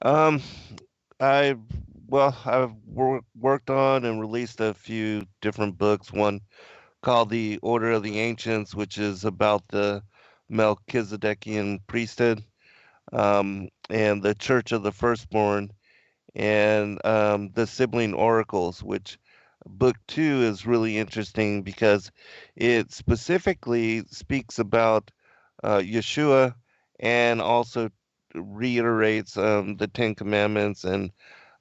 Um, I I've worked on and released a few different books. One called The Order of the Ancients, which is about the Melchizedekian priesthood, and the Church of the Firstborn, and the Sibylline Oracles, which book two is really interesting because it specifically speaks about Yeshua and also reiterates the Ten Commandments and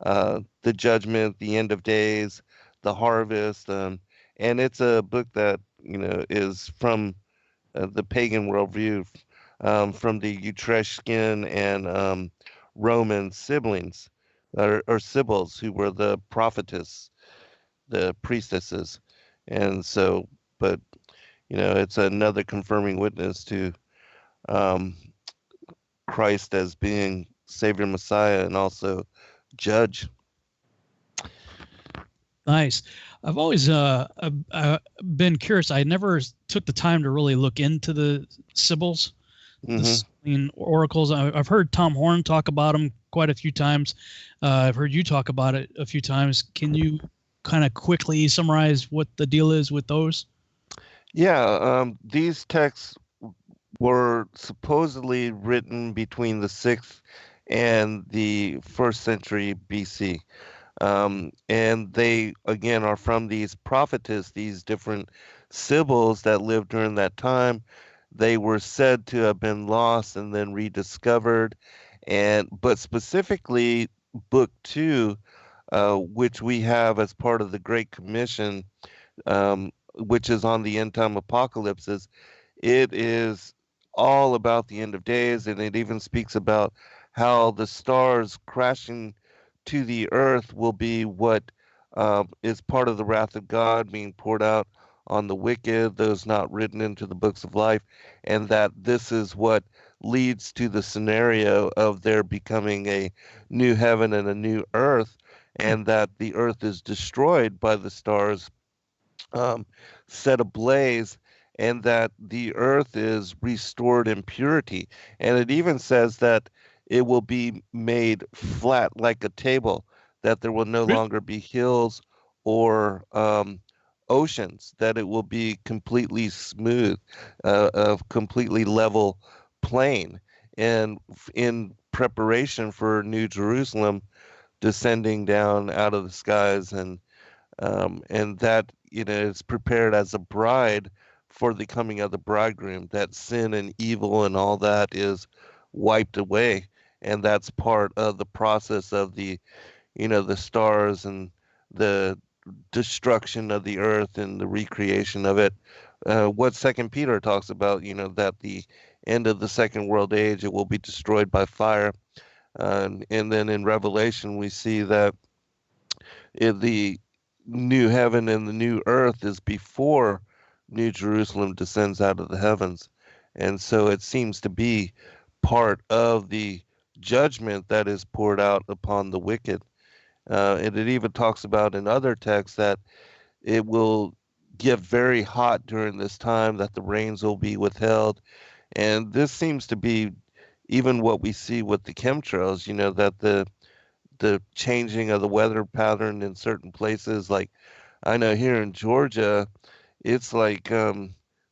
the judgment, the end of days, the harvest. And it's a book that, is from the pagan worldview, from the Etruscan and Roman siblings or sibyls who were the prophetess, the priestesses. And so, but, it's another confirming witness to um, Christ as being Savior Messiah and also Judge. Nice. I've always been curious. I never took the time to really look into the Sibyls, the Hmm. Sibylline Oracles. I've heard Tom Horn talk about them quite a few times. I've heard you talk about it a few times. Can you kind of quickly summarize what the deal is with those? Yeah, these texts were supposedly written between the 6th and the 1st century BC. And they, again, are from these prophetess, these different sibyls that lived during that time. They were said to have been lost and then rediscovered. But specifically, book two, which we have as part of the Great Commission, which is on the end time apocalypses, it is all about the end of days, and it even speaks about how the stars crashing to the earth will be what is part of the wrath of God being poured out on the wicked, those not written into the books of life, and that this is what leads to the scenario of there becoming a new heaven and a new earth, and that the earth is destroyed by the stars um, set ablaze, and that the earth is restored in purity. And it even says that it will be made flat like a table, that there will no Really? longer be hills or oceans, that it will be completely smooth, a completely level plain. And in preparation for New Jerusalem descending down out of the skies, and that is prepared as a bride for the coming of the bridegroom. That sin and evil and all that is wiped away, and that's part of the process of the stars and the destruction of the earth and the recreation of it. What Second Peter talks about, that the end of the second world age it will be destroyed by fire, and then in Revelation we see that the new heaven and the new earth is before New Jerusalem descends out of the heavens. And so it seems to be part of the judgment that is poured out upon the wicked. And it even talks about in other texts that it will get very hot during this time, that the rains will be withheld. And this seems to be even what we see with the chemtrails, that the changing of the weather pattern in certain places. Like I know here in Georgia, it's like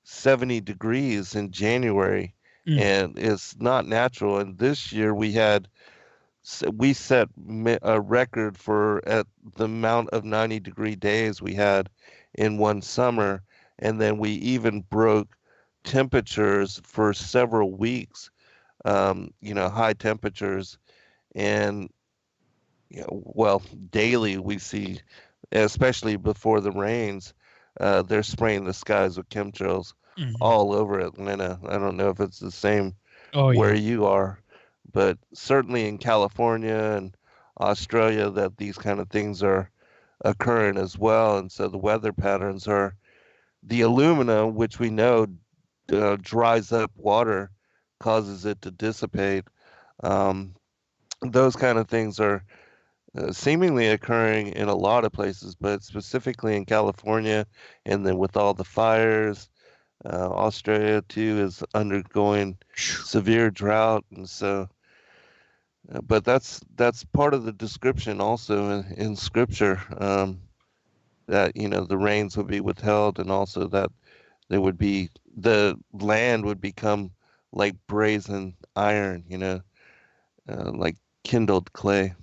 70 degrees in January, Mm. and it's not natural. And this year we set a record for at the amount of 90-degree days we had in one summer, and then we even broke temperatures for several weeks. High temperatures, and well, daily we see, especially before the rains, they're spraying the skies with chemtrails Hmm. all over Atlanta. I don't know if it's the same Oh where yeah. you are, but certainly in California and Australia, that these kind of things are occurring as well. And so the weather patterns are the alumina, which we know dries up water, causes it to dissipate. Um, those kind of things are seemingly occurring in a lot of places, but specifically in California, and then with all the fires, Australia too is undergoing Phew. severe drought, and so But that's part of the description also in Scripture, that the rains would be withheld, and also that there would be the land would become like brazen iron, like kindled clay.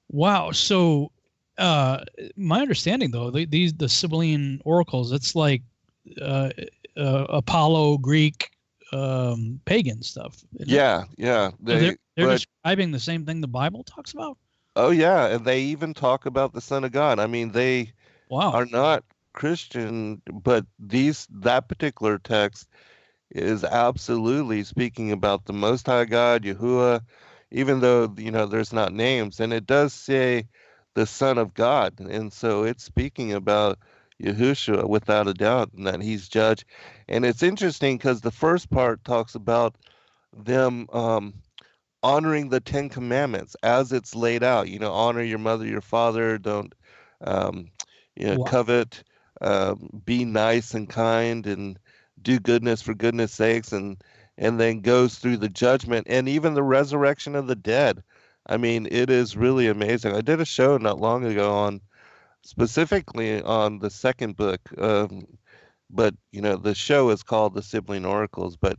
Wow. So, my understanding though, the Sibylline Oracles, it's like uh, Apollo Greek pagan stuff. Isn't it? Yeah, yeah. So they're But describing the same thing the Bible talks about. oh yeah, and they even talk about the Son of God. I mean, they Wow. are not Christian, but that particular text is absolutely speaking about the Most High God, Yahuwah, even though there's not names, and it does say the Son of God, and so it's speaking about Yahushua without a doubt, and that he's judge. And it's interesting because the first part talks about them honoring the Ten Commandments as it's laid out. Honor your mother, your father. Don't, um, Wow. covet. Be nice and kind, and do goodness for goodness sakes, and then goes through the judgment and even the resurrection of the dead. I mean, it is really amazing. I did a show not long ago on specifically on the second book. But the show is called the Sibylline Oracles, but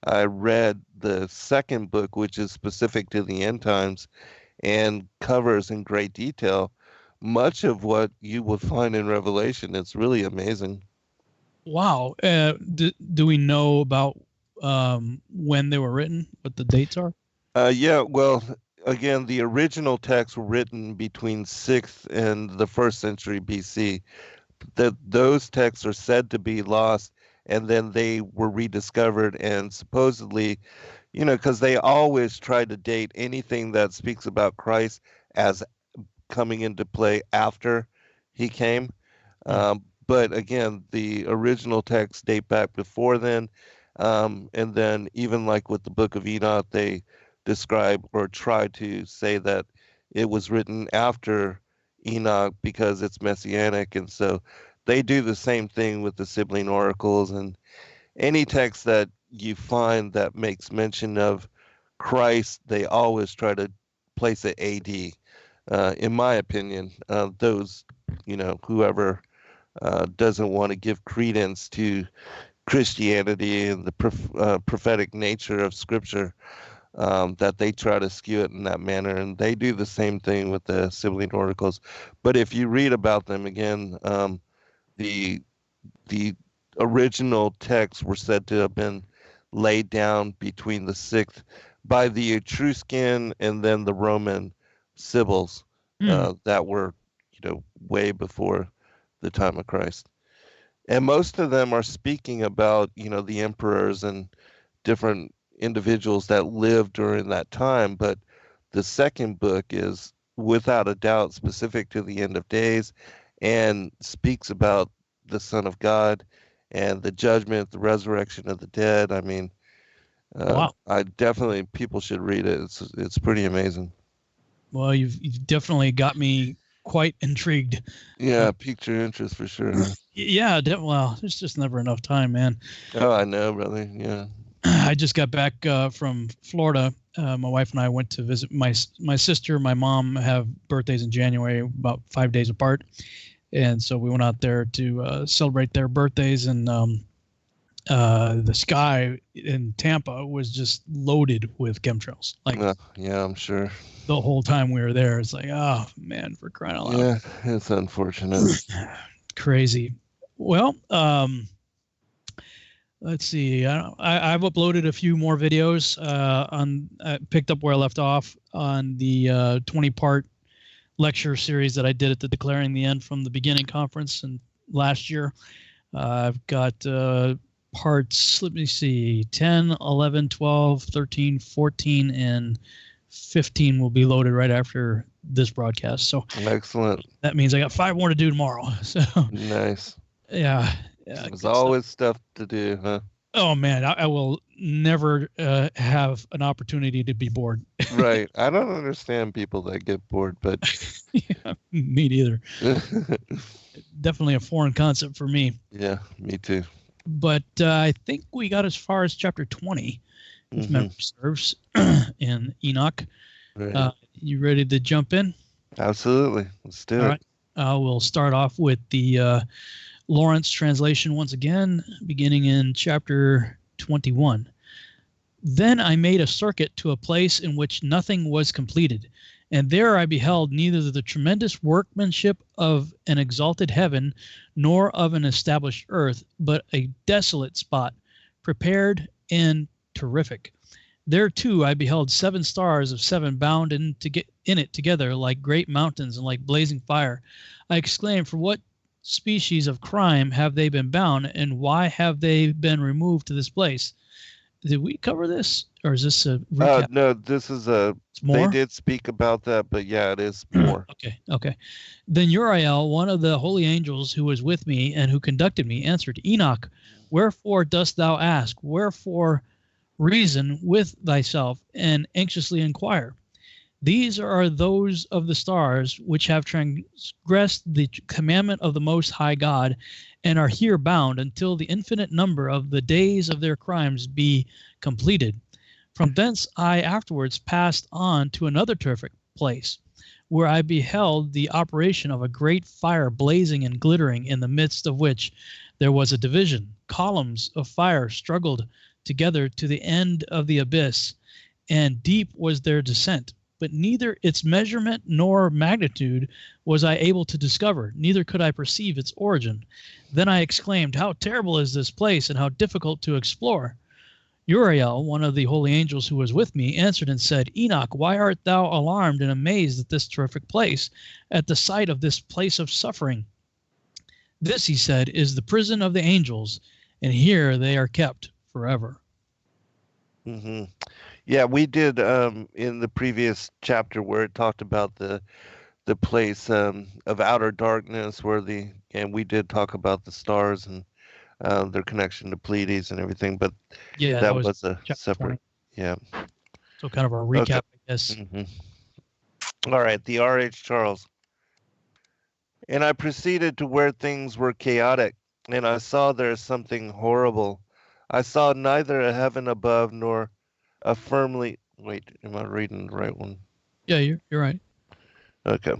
I read the second book, which is specific to the end times and covers in great detail much of what you would find in Revelation. It's really amazing. Wow. Do we know about when they were written? What the dates are? Yeah, well, again, the original texts were written between 6th and the 1st century BC. That those texts are said to be lost, and then they were rediscovered, and supposedly, because they always try to date anything that speaks about Christ as coming into play after he came. Hmm. But again, the original texts date back before then. And then even like with the Book of Enoch, they describe or try to say that it was written after Enoch because it's messianic. And so they do the same thing with the Sibylline Oracles, and any text that you find that makes mention of Christ, they always try to place it AD. In my opinion, those, whoever doesn't want to give credence to Christianity and the prophetic nature of Scripture, that they try to skew it in that manner, and they do the same thing with the Sibylline Oracles. But if you read about them again, the the original texts were said to have been laid down between the sixth by the Etruscan and then the Roman Sibyls, Hmm. that were, way before the time of Christ. And most of them are speaking about, the emperors and different individuals that lived during that time. But the second book is without a doubt specific to the end of days and speaks about the Son of God and the judgment, the resurrection of the dead. I mean, Wow. I definitely people should read it. It's pretty amazing. Well, you've definitely got me quite intrigued. Yeah, piqued your interest for sure. Huh? Yeah, well, there's just never enough time, man. Oh, I know, brother. Yeah. I just got back from Florida. My wife and I went to visit my sister and my mom have birthdays in January, about 5 days apart, and so we went out there to celebrate their birthdays. And the sky in Tampa was just loaded with chemtrails. Like Yeah, I'm sure. the whole time we were there, it's like, oh man, for crying out loud. Yeah, it's unfortunate. Crazy. Well, let's see. I've uploaded a few more videos. Picked up where I left off on the 20-part lecture series that I did at the Declaring the End from the Beginning conference and last year. I've got parts, let me see, 10, 11, 12, 13, 14, and 15 will be loaded right after this broadcast. So Excellent. that means I got 5 more to do tomorrow. So Nice. yeah. There's always stuff to do, huh? Oh man, I will never have an opportunity to be bored. Right. I don't understand people that get bored, but Yeah, me neither. Definitely a foreign concept for me. yeah, me too. But I think we got as far as chapter 20, if Mm-hmm. memory serves, in Enoch. Right. You ready to jump in? Absolutely. Let's do All it. right. We'll start off with the Lawrence translation once again, beginning in chapter 21. Then I made a circuit to a place in which nothing was completed, and there I beheld neither the tremendous workmanship of an exalted heaven nor of an established earth, but a desolate spot, prepared and terrific. There too I beheld 7 stars of 7 bound in it together like great mountains and like blazing fire. I exclaimed, for what species of crime have they been bound, and why have they been removed to this place? Did we cover this, or is this a recap? No, this is It's they more? did speak about that, but yeah, it is more. Okay. Then Uriel, one of the holy angels who was with me and who conducted me, answered, Enoch, wherefore dost thou ask? Wherefore reason with thyself and anxiously inquire? These are those of the stars which have transgressed the commandment of the Most High God and are here bound until the infinite number of the days of their crimes be completed. From thence I afterwards passed on to another terrific place, where I beheld the operation of a great fire blazing and glittering, in the midst of which there was a division. Columns of fire struggled together to the end of the abyss, and deep was their descent. But neither its measurement nor magnitude was I able to discover, neither could I perceive its origin. Then I exclaimed, how terrible is this place, and how difficult to explore! Uriel, one of the holy angels who was with me, answered and said, Enoch, why art thou alarmed and amazed at this terrific place, at the sight of this place of suffering? This, he said, is the prison of the angels, and here they are kept forever. Mm-hmm. Yeah, we did in the previous chapter where it talked about the place of outer darkness, and we did talk about the stars and their connection to Pleiades and everything, but Yeah, that that was was a chapter separate. 20. Yeah. So kind of a Okay. recap, I guess. Hmm. All right. The R.H. Charles. And I proceeded to where things were chaotic, and I saw there something horrible. I saw neither a heaven above nor a firmly. Wait, am I reading the right one? Yeah, you're right. Okay.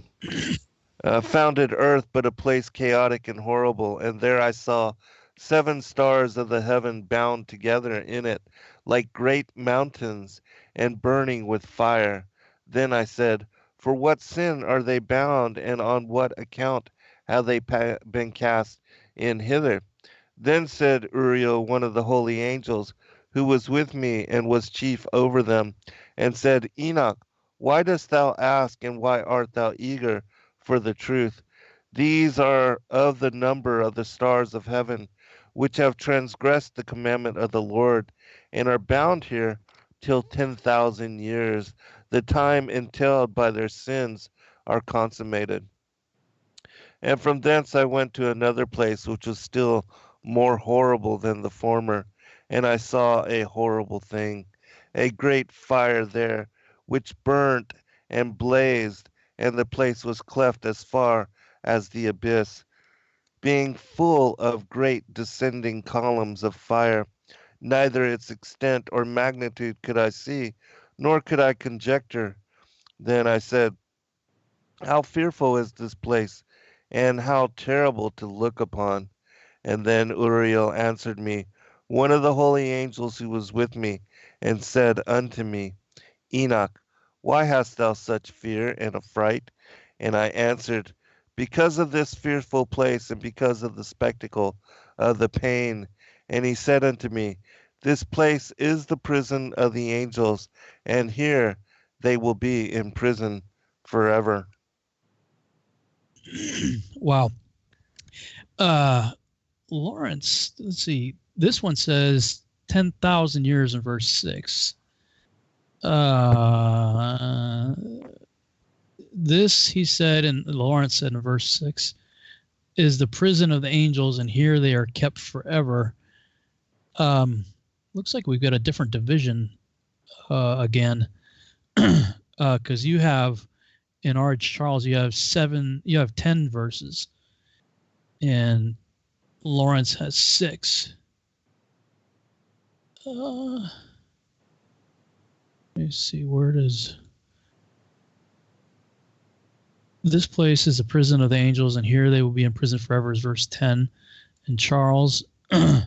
Founded earth, but a place chaotic and horrible. And there I saw 7 stars of the heaven bound together in it, like great mountains, and burning with fire. Then I said, for what sin are they bound, and on what account have they been cast in hither? Then said Uriel, one of the holy angels, who was with me and was chief over them, and said, Enoch, why dost thou ask, and why art thou eager for the truth? These are of the number of the stars of heaven, which have transgressed the commandment of the Lord, and are bound here till 10,000 years. The time entailed by their sins are consummated. And from thence I went to another place which was still more horrible than the former, and I saw a horrible thing, a great fire there, which burnt and blazed, and the place was cleft as far as the abyss, being full of great descending columns of fire. Neither its extent or magnitude could I see, nor could I conjecture. Then I said, how fearful is this place, and how terrible to look upon! And then Uriel answered me, one of the holy angels who was with me, and said unto me, Enoch, why hast thou such fear and affright? And I answered, because of this fearful place, and because of the spectacle of the pain. And he said unto me, this place is the prison of the angels, and here they will be in prison forever. Wow. Uh, Lawrence, let's see. This one says 10,000 years in verse 6. This, he said, and Lawrence said in verse 6, is the prison of the angels, and here they are kept forever. Looks like we've got a different division again, because you have in R.H. Charles, you have 10 verses, and Lawrence has 6. Let me see, where does this place is a prison of the angels, and here they will be in prison forever, is verse 10. And Charles, yeah,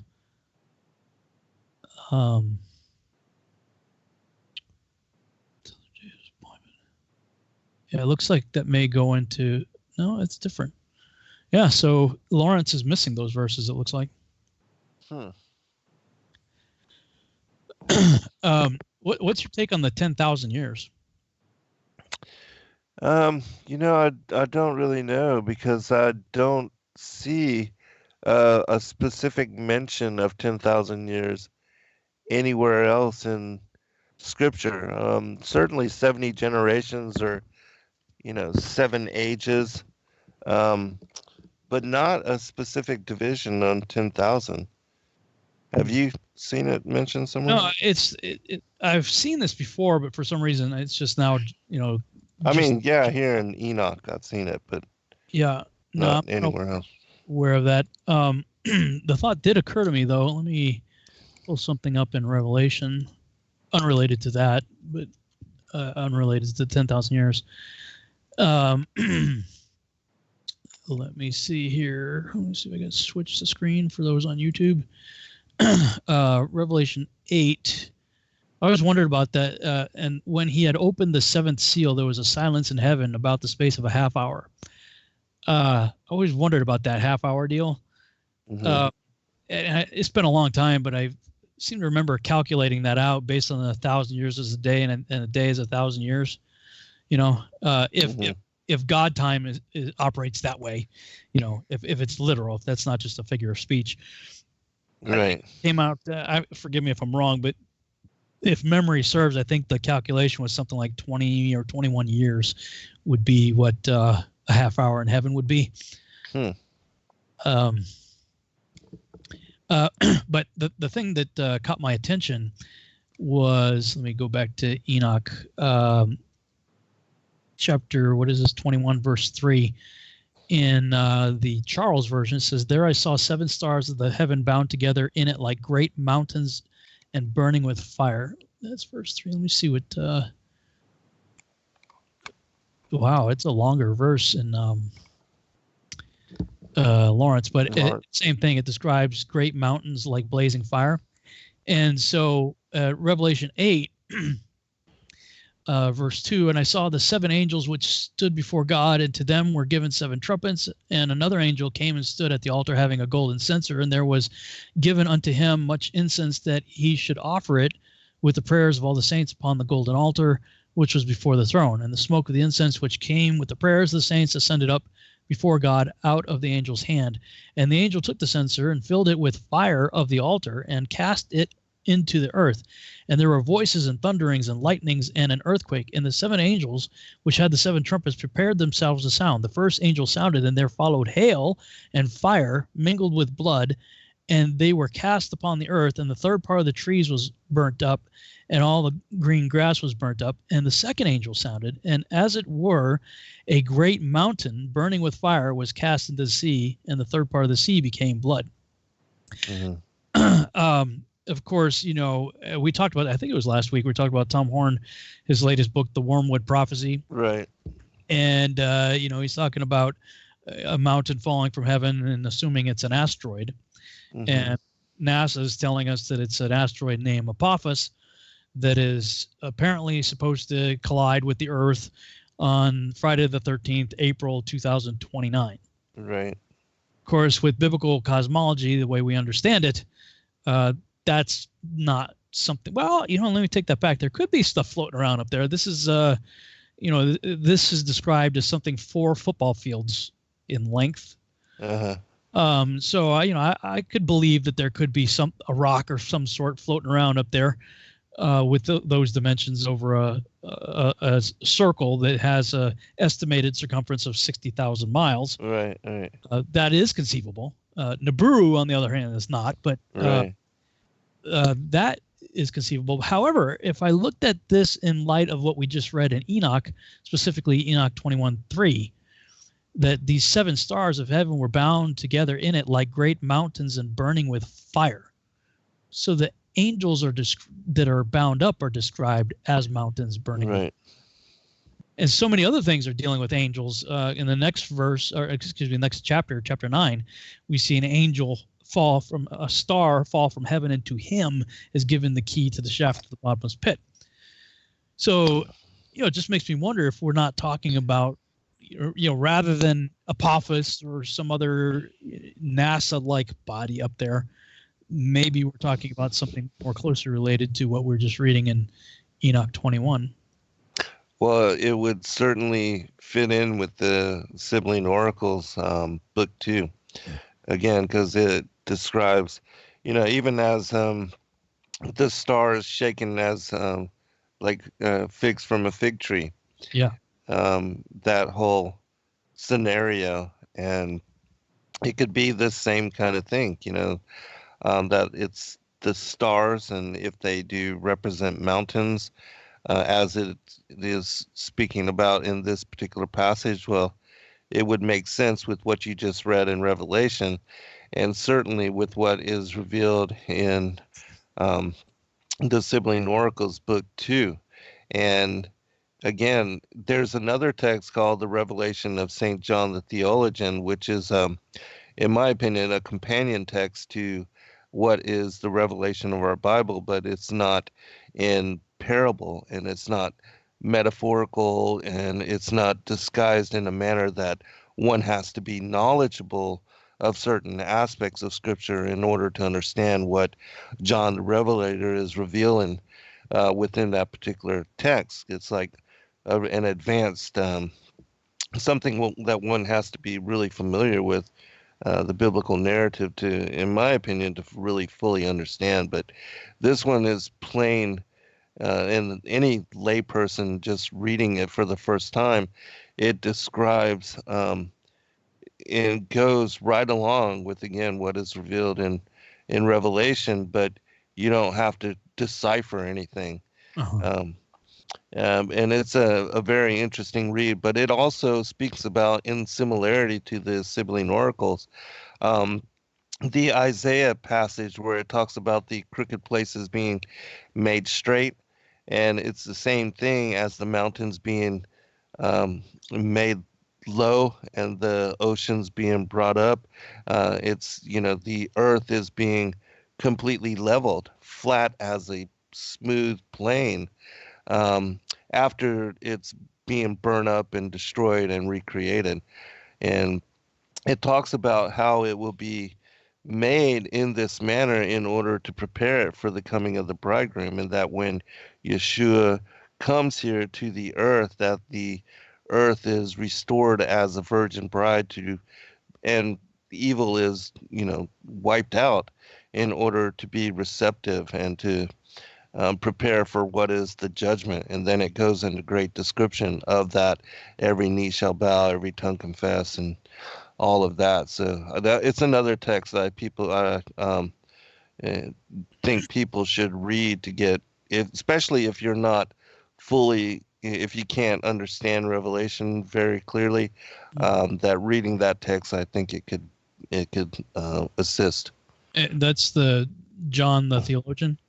it looks like that may go into, no, it's different. Yeah, so Lawrence is missing those verses, it looks like. What's your take on the 10,000 years? You know, I don't really know, because I don't see a specific mention of 10,000 years anywhere else in Scripture. Certainly 70 generations, or 7 ages, but not a specific division on 10,000. Have you seen it mentioned somewhere? No, I've seen this before, but for some reason it's just now, I mean, yeah, here in Enoch I've seen it, but yeah, not anywhere else. Aware of that. The thought did occur to me, though. Let me pull something up in Revelation, unrelated to that, but unrelated to 10,000 years. Let me see here. Let me see if I can switch the screen for those on YouTube. Revelation 8. I always wondered about that. And when he had opened the seventh seal, there was a silence in heaven about the space of a half hour. I always wondered about that half-hour deal. Mm-hmm. And it's been a long time, but I seem to remember calculating that out based on 1,000 years as a day, and a day is 1,000 years. If God time is operates that way, if it's literal, if that's not just a figure of speech. Right. Came out. Forgive me if I'm wrong, but if memory serves, I think the calculation was something like 20 or 21 years would be what a half hour in heaven would be. But the thing that caught my attention was, let me go back to Enoch chapter, 21, verse 3. In the Charles version, it says, "There I saw 7 stars of the heaven bound together in it like great mountains and burning with fire." That's verse 3. Let me see what... wow, it's a longer verse in Lawrence, but same thing. It describes great mountains like blazing fire. And so Revelation 8, verse 2, "And I saw the 7 angels which stood before God, and to them were given 7 trumpets. And another angel came and stood at the altar having a golden censer, and there was given unto him much incense, that he should offer it with the prayers of all the saints upon the golden altar, which was before the throne. And the smoke of the incense which came with the prayers of the saints ascended up before God out of the angel's hand. And the angel took the censer and filled it with fire of the altar and cast it into the earth. And there were voices and thunderings and lightnings and an earthquake. And the 7 angels which had the 7 trumpets prepared themselves to sound. The first angel sounded, and there followed hail and fire mingled with blood, and they were cast upon the earth. And the third part of the trees was burnt up, and all the green grass was burnt up. And the second angel sounded, and as it were, a great mountain burning with fire was cast into the sea, and the third part of the sea became blood." Mm-hmm. Of course, we talked about, I think it was last week, we talked about Tom Horn, his latest book, The Wormwood Prophecy. Right. And, he's talking about a mountain falling from heaven and assuming it's an asteroid. Mm-hmm. And NASA is telling us that it's an asteroid named Apophis that is apparently supposed to collide with the Earth on Friday the 13th, April 2029. Right. Of course, with biblical cosmology, the way we understand it, that's not something. Well, let me take that back. There could be stuff floating around up there. This is, this is described as something 4 football fields in length. Uh-huh. So I could believe that there could be a rock or some sort floating around up there, with those dimensions over a circle that has a estimated circumference of 60,000 miles. Right. Right. That is conceivable. Nibiru, on the other hand, is not, but right. That is conceivable. However, if I looked at this in light of what we just read in Enoch, specifically Enoch 21:3, that these 7 stars of heaven were bound together in it like great mountains and burning with fire. So the angels are that are bound up are described as mountains burning. Right. And so many other things are dealing with angels. In the next verse, or excuse me, next chapter, chapter 9, we see an angel fall from heaven, and to him is given the key to the shaft of the bottomless pit. So, it just makes me wonder if we're not talking about, rather than Apophis or some other NASA-like body up there, maybe we're talking about something more closely related to what we're just reading in Enoch 21. Well, it would certainly fit in with the Sibylline Oracles, book 2, again, because it describes, even as the stars shaken as like figs from a fig tree. Yeah. That whole scenario, and it could be the same kind of thing, that it's the stars, and if they do represent mountains, as it is speaking about in this particular passage, well, it would make sense with what you just read in Revelation, and certainly with what is revealed in the Sibylline Oracles, book 2. And again, there's another text called the Revelation of St. John the Theologian, which is, in my opinion, a companion text to what is the revelation of our Bible, but it's not in parable, and it's not metaphorical, and it's not disguised in a manner that one has to be knowledgeable of certain aspects of Scripture in order to understand what John the Revelator is revealing within that particular text. It's like an advanced something that one has to be really familiar with the biblical narrative to, in my opinion, to really fully understand. But this one is plain, and any layperson just reading it for the first time, it describes and goes right along with, again, what is revealed in Revelation, but you don't have to decipher anything. Uh-huh. And it's a very interesting read, but it also speaks about, in similarity to the Sibylline Oracles, the Isaiah passage where it talks about the crooked places being made straight, and it's the same thing as the mountains being made low and the oceans being brought up. It's, the earth is being completely leveled, flat as a smooth plain, after it's being burned up and destroyed and recreated. And it talks about how it will be made in this manner in order to prepare it for the coming of the bridegroom, and that when Yeshua comes here to the earth, that the earth is restored as a virgin bride and evil is, wiped out in order to be receptive and to prepare for what is the judgment. And then it goes into great description of that. Every knee shall bow, every tongue confess, and all of that. So it's another text that think people should read to get, especially if you're not fully, if you can't understand Revelation very clearly, that reading that text, I think it could assist. That's the John the Theologian?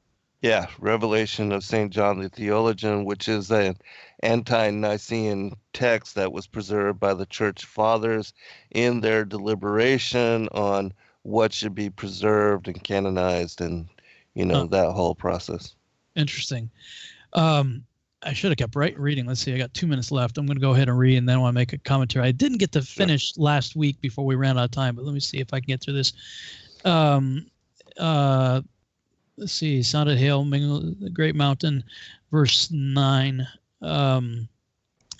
Yeah, Revelation of St. John the Theologian, which is an ante-Nicene text that was preserved by the Church Fathers in their deliberation on what should be preserved and canonized, and that whole process. Interesting. I should have kept reading. Let's see, I got 2 minutes left. I'm going to go ahead and read, and then I want to make a commentary. I didn't get to finish last week before we ran out of time, but let me see if I can get through this. Let's see, sounded hail, mingle the great mountain, verse 9. And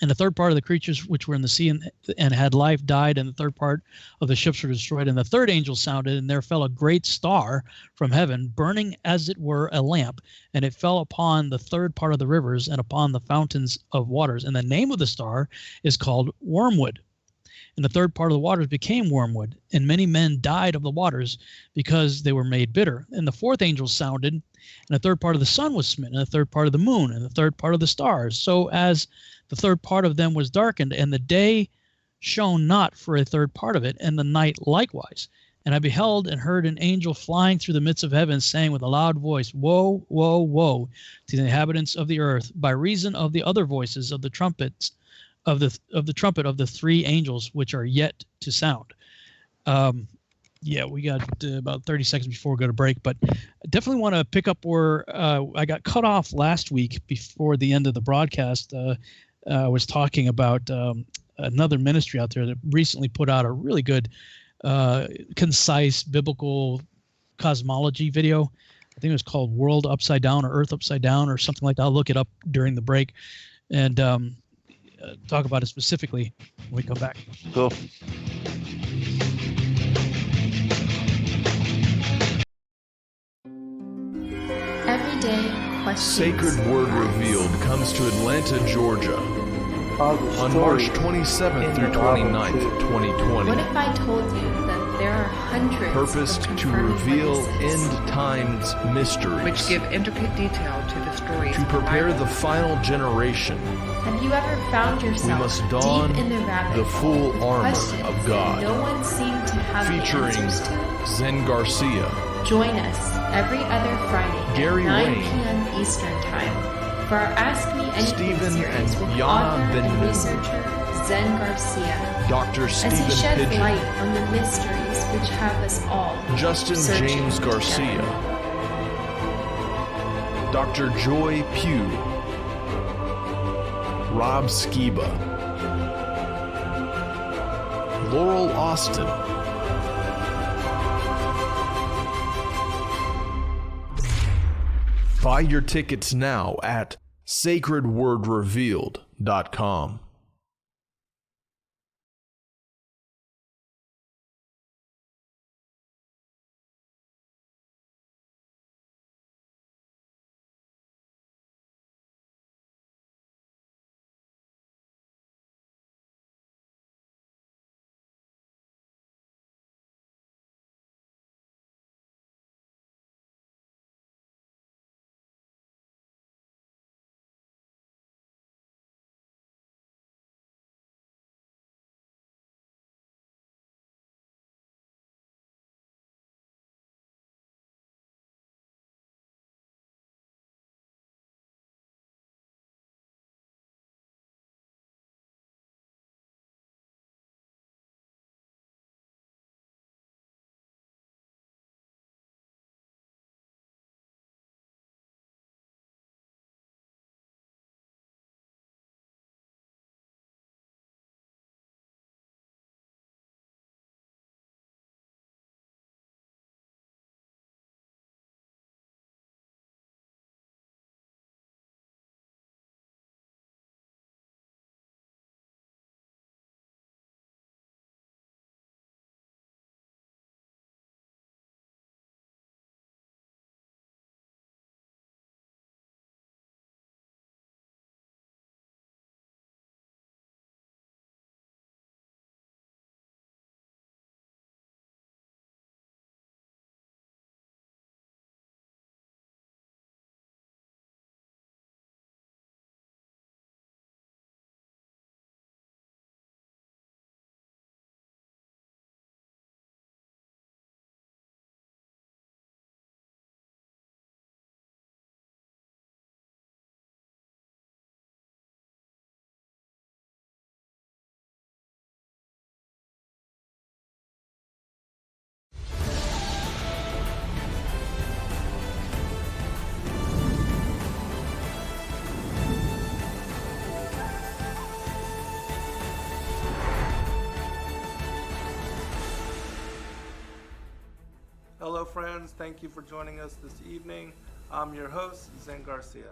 the third part of the creatures which were in the sea and had life died, and the third part of the ships were destroyed. And the third angel sounded, and there fell a great star from heaven, burning as it were a lamp, and it fell upon the third part of the rivers and upon the fountains of waters. And the name of the star is called Wormwood. And the third part of the waters became wormwood, and many men died of the waters because they were made bitter. And the fourth angel sounded, and the third part of the sun was smitten, and the third part of the moon, and the third part of the stars, so as the third part of them was darkened, and the day shone not for a third part of it, and the night likewise. And I beheld and heard an angel flying through the midst of heaven, saying with a loud voice, Woe, woe, woe to the inhabitants of the earth, by reason of the other voices of the trumpets of the trumpet of the three angels which are yet to sound. Yeah, we got about 30 seconds before we go to break, but I definitely want to pick up where I got cut off last week before the end of the broadcast. I was talking about another ministry out there that recently put out a really good, concise biblical cosmology video. I think it was called World Upside Down or Earth Upside Down or something like that. I'll look it up during the break and talk about it specifically when we come back. Cool. Everyday questions. Sacred Word Revealed comes to Atlanta, Georgia on March 27th through 29th, 2020. What if I told you that there are hundreds Purposed of to confirming reveal witnesses end times mysteries, which give intricate detail to the stories. to prepare the final generation. Have you ever found yourself must don deep in the rabbit the hole full with armor questions of that God, no one seemed to have the featuring answers to? Zen Garcia, Join us every other Friday Gary at 9 Wayne, p.m. Eastern Time for our Ask Me Anything Stephen series and with Yana author and Benman, researcher Zen Garcia, Dr. as he Stephen sheds Pidgeon, light on the mysteries which have us all Justin searching James together. Garcia, Dr. Joy Pugh, Rob Skiba, Laurel Austin, buy your tickets now at sacredwordrevealed.com. Hello friends, thank you for joining us this evening. I'm your host, Zen Garcia.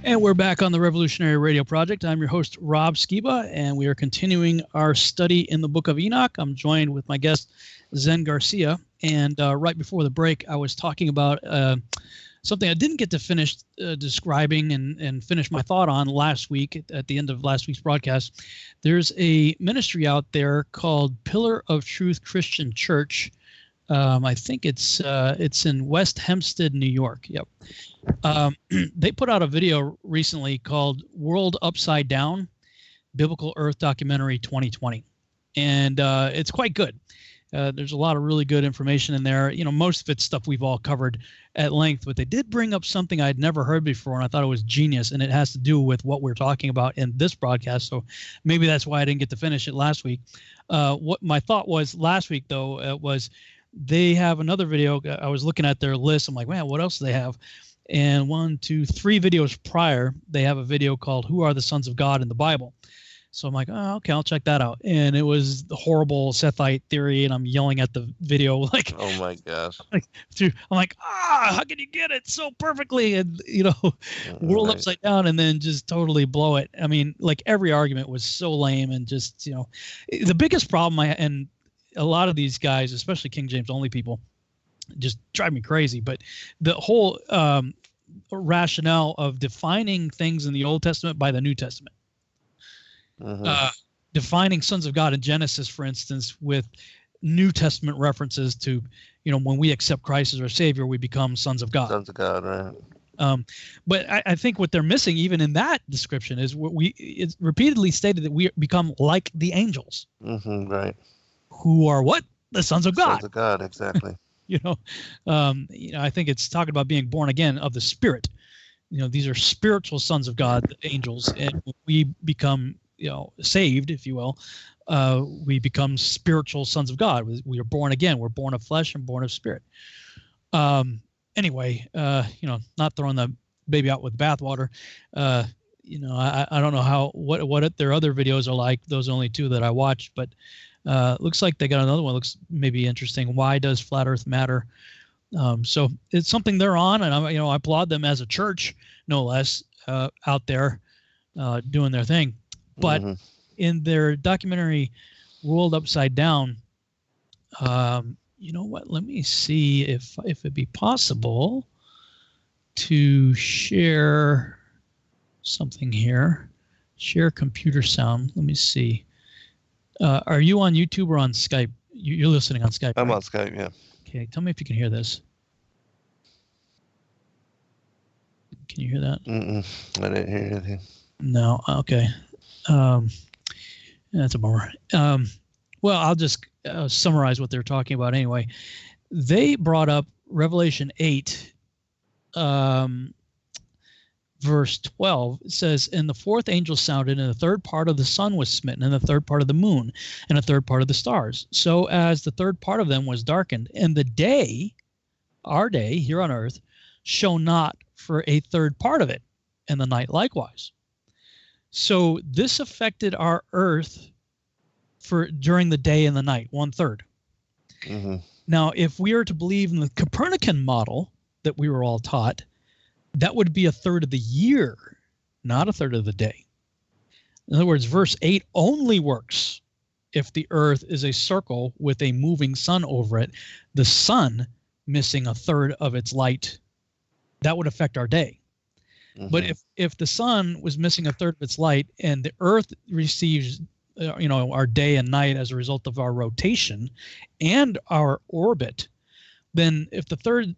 And we're back on the Revolutionary Radio Project. I'm your host, Rob Skiba, and we are continuing our study in the Book of Enoch. I'm joined with my guest, Zen Garcia. And right before the break, I was talking about something I didn't get to finish describing and finish my thought on last week at the end of last week's broadcast. There's a ministry out there called Pillar of Truth Christian Church. I think it's in West Hempstead, New York. Yep. They put out a video recently called World Upside Down, Biblical Earth Documentary 2020. And it's quite good. There's a lot of really good information in there. You know, most of it's stuff we've all covered at length, but they did bring up something I'd never heard before, and I thought it was genius, and it has to do with what we're talking about in this broadcast. So maybe that's why I didn't get to finish it last week. What my thought was last week, though, was they have another video. I was looking at their list. I'm like, man, what else do they have? And 1, 2, 3 videos prior, they have a video called Who Are the Sons of God in the Bible? So I'm like, oh, okay, I'll check that out. And it was the horrible Sethite theory, and I'm yelling at the video like, Oh my gosh. I'm like, how can you get it so perfectly? And, world Right. upside down and then just totally blow it. I mean, like every argument was so lame and just, the biggest problem and a lot of these guys, especially King James only people, just drive me crazy. But the whole rationale of defining things in the Old Testament by the New Testament, defining sons of God in Genesis, for instance, with New Testament references to, when we accept Christ as our Savior, we become sons of God. Sons of God, right? But I think what they're missing, even in that description, is it's repeatedly stated that we become like the angels, Right. who are what? The sons of God. Sons of God, exactly. I think it's talking about being born again of the Spirit. These are spiritual sons of God, the angels, and when we become, saved, if you will, we become spiritual sons of God. We are born again. We're born of flesh and born of spirit. Anyway, not throwing the baby out with bathwater. I don't know what their other videos are like. Those are only 2 that I watched, but looks like they got another one. Looks maybe interesting. Why does flat Earth matter? So it's something they're on, and I applaud them as a church, no less, out there doing their thing. But in their documentary World Upside Down, you know what? Let me see if it'd be possible to share something here. Share computer sound. Let me see. Are you on YouTube or on Skype? You're listening on Skype. I'm right? on Skype, yeah. Okay, tell me if you can hear this. Can you hear that? I didn't hear anything. No. Okay. That's a bummer. Well, I'll just summarize what they're talking about anyway. They brought up Revelation 8, verse 12. It says, and the 4th angel sounded, and the 3rd part of the sun was smitten, and the 3rd part of the moon, and the 3rd part of the stars. So as the 3rd part of them was darkened, and the day, our day here on earth, shone not for a 3rd part of it, and the night likewise. So this affected our earth during the day and the night, 1/3. Now, if we are to believe in the Copernican model that we were all taught, that would be a 1/3 of the year, not a 1/3 of the day. In other words, verse 8 only works if the earth is a circle with a moving sun over it, the sun missing a 1/3 of its light. That would affect our day. But if the sun was missing a 1/3 of its light and the earth receives our day and night as a result of our rotation and our orbit, then if a 1/3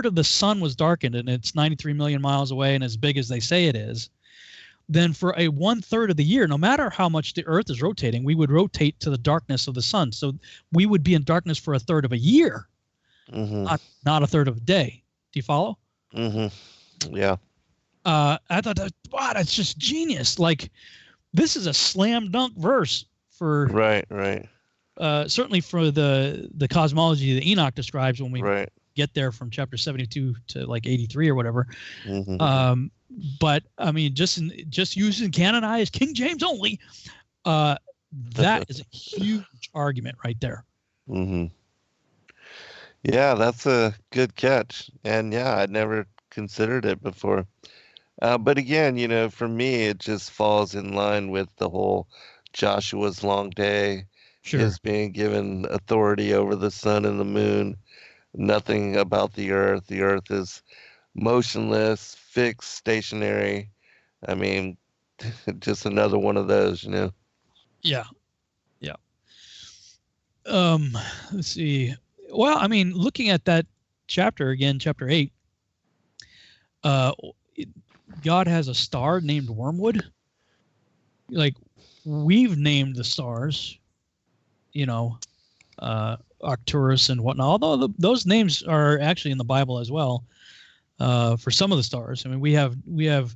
of the sun was darkened and it's 93 million miles away and as big as they say it is, then for a 1/3 of the year, no matter how much the earth is rotating, we would rotate to the darkness of the sun. So we would be in darkness for a 1/3 of a year, not a 1/3 of a day. Do you follow? Yeah. I thought that's just genius. Like, this is a slam dunk verse for Right. certainly for the cosmology that Enoch describes when we get there from chapter 72 to like 83 or whatever. But I mean, just using canonized King James only, that is a huge argument right there. Yeah, that's a good catch. And yeah, I'd never considered it before. But again, for me, it just falls in line with the whole Joshua's long day, Sure. his being given authority over the sun and the moon, nothing about the earth. The earth is motionless, fixed, stationary. I mean, just another one of those. Yeah. Yeah. Let's see. Well, I mean, looking at that chapter again, chapter 8, God has a star named Wormwood. Like, we've named the stars, Arcturus and whatnot. Although those names are actually in the Bible as well. For some of the stars, I mean, we have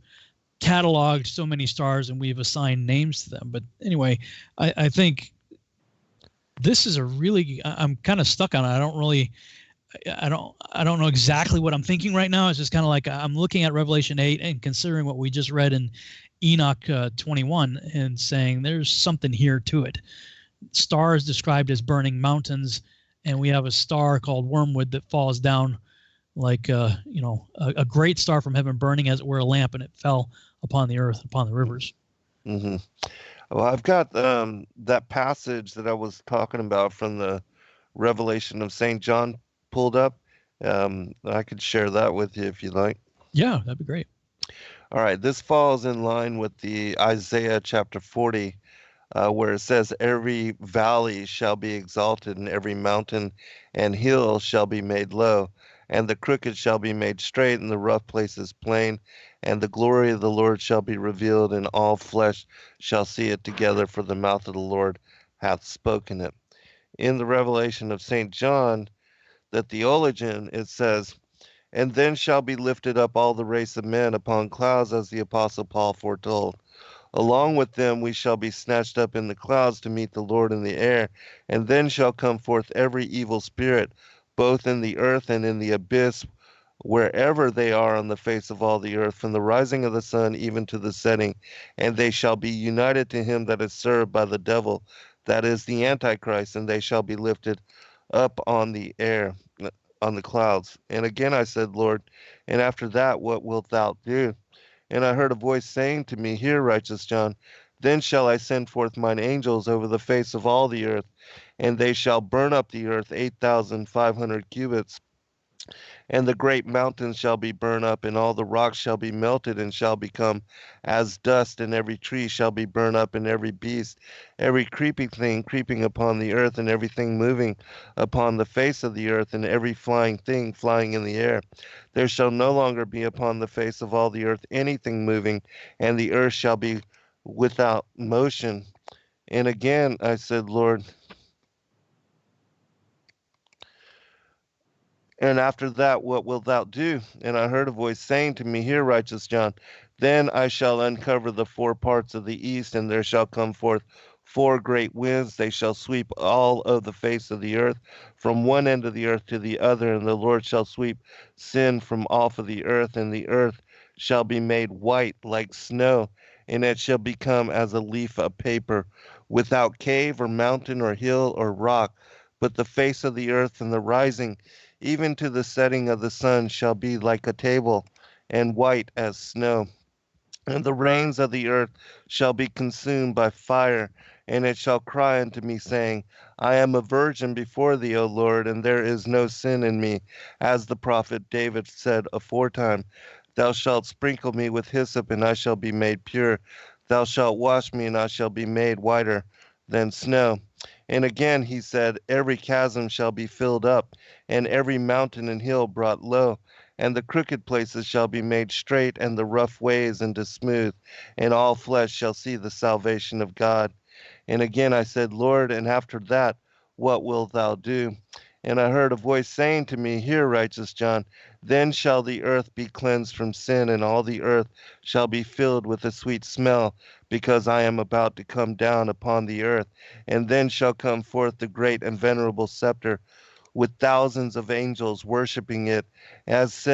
cataloged so many stars and we've assigned names to them. But anyway, I think this is I'm kind of stuck on it. I don't know exactly what I'm thinking right now. It's just kind of like I'm looking at Revelation 8 and considering what we just read in Enoch 21 and saying there's something here to it. Stars described as burning mountains, and we have a star called Wormwood that falls down like a great star from heaven, burning as it were a lamp, and it fell upon the earth, upon the rivers. Mm-hmm. Well, I've got that passage that I was talking about from the Revelation of St. John pulled up. I could share that with you if you like. Yeah, that'd be great. All right, this falls in line with the Isaiah chapter 40, where it says, "Every valley shall be exalted, and every mountain and hill shall be made low, and the crooked shall be made straight, and the rough places plain, and the glory of the Lord shall be revealed, and all flesh shall see it together, for the mouth of the Lord hath spoken it." In the Revelation of St. John, the theologian, it says, "And then shall be lifted up all the race of men upon clouds, as the apostle Paul foretold. Along with them we shall be snatched up in the clouds to meet the Lord in the air. And then shall come forth every evil spirit, both in the earth and in the abyss, wherever they are on the face of all the earth, from the rising of the sun even to the setting. And they shall be united to him that is served by the devil, that is the Antichrist, and they shall be lifted up on the air, on the clouds. And again I said, Lord, and after that what wilt thou do? And I heard a voice saying to me, Hear, righteous John, then shall I send forth mine angels over the face of all the earth, and they shall burn up the earth 8,500 cubits. And the great mountains shall be burned up, and all the rocks shall be melted, and shall become as dust, and every tree shall be burned up, and every beast, every creeping thing creeping upon the earth, and everything moving upon the face of the earth, and every flying thing flying in the air. There shall no longer be upon the face of all the earth anything moving, and the earth shall be without motion. And again I said, Lord, and after that, what wilt thou do? And I heard a voice saying to me, Hear, righteous John, then I shall uncover the four parts of the east, and there shall come forth four great winds. They shall sweep all of the face of the earth, from one end of the earth to the other, and the Lord shall sweep sin from off of the earth, and the earth shall be made white like snow, and it shall become as a leaf of paper, without cave or mountain or hill or rock, but the face of the earth and the rising even to the setting of the sun shall be like a table, and white as snow. And the rains of the earth shall be consumed by fire, and it shall cry unto me, saying, I am a virgin before thee, O Lord, and there is no sin in me, as the prophet David said aforetime. Thou shalt sprinkle me with hyssop, and I shall be made pure. Thou shalt wash me, and I shall be made whiter than snow. And again he said, Every chasm shall be filled up, and every mountain and hill brought low, and the crooked places shall be made straight, and the rough ways into smooth, and all flesh shall see the salvation of God. And again I said, Lord, and after that, what wilt thou do? And I heard a voice saying to me, Hear, righteous John, then shall the earth be cleansed from sin, and all the earth shall be filled with a sweet smell, because I am about to come down upon the earth. And then shall come forth the great and venerable scepter, with thousands of angels worshiping it, as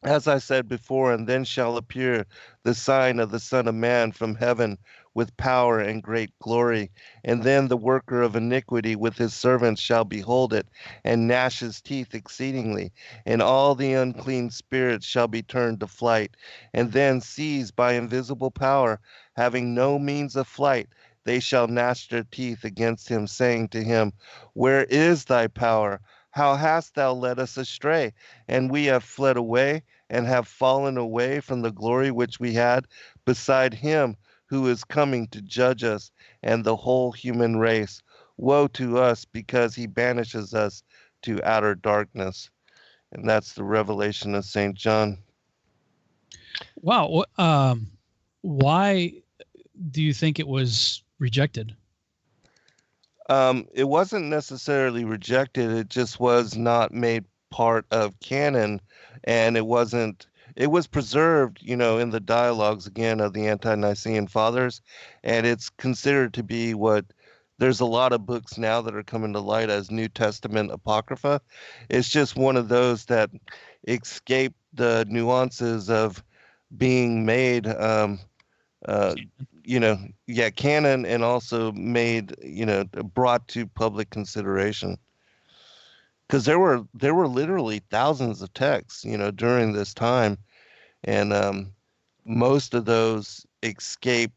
I said before, and then shall appear the sign of the Son of Man from heaven, with power and great glory. And then the worker of iniquity with his servants shall behold it, and gnash his teeth exceedingly. And all the unclean spirits shall be turned to flight. And then, seized by invisible power, having no means of flight, they shall gnash their teeth against him, saying to him, Where is thy power? How hast thou led us astray? And we have fled away, and have fallen away from the glory which we had beside him who is coming to judge us and the whole human race. Woe to us, because he banishes us to outer darkness. And that's the revelation of St. John. Wow. Why do you think it was rejected? It wasn't necessarily rejected. It just was not made part of canon, and it was preserved, in the dialogues again of the ante-Nicene fathers, and it's considered to be there's a lot of books now that are coming to light as New Testament Apocrypha. It's just one of those that escape the nuances of being made, canon, and also made, brought to public consideration. Because there were literally thousands of texts, during this time, and most of those escaped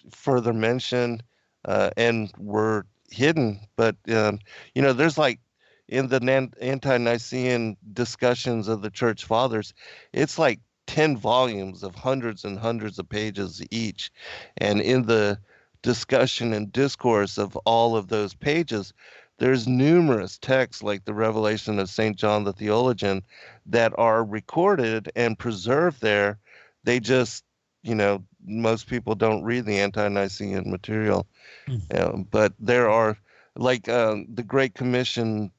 further mention and were hidden. But there's like in the ante-Nicene discussions of the Church Fathers, it's like 10 volumes of hundreds and hundreds of pages each, and in the discussion and discourse of all of those pages, there's numerous texts like the Revelation of St. John the Theologian that are recorded and preserved there. They just, most people don't read the ante-Nicene material. But there are, like the Great Commission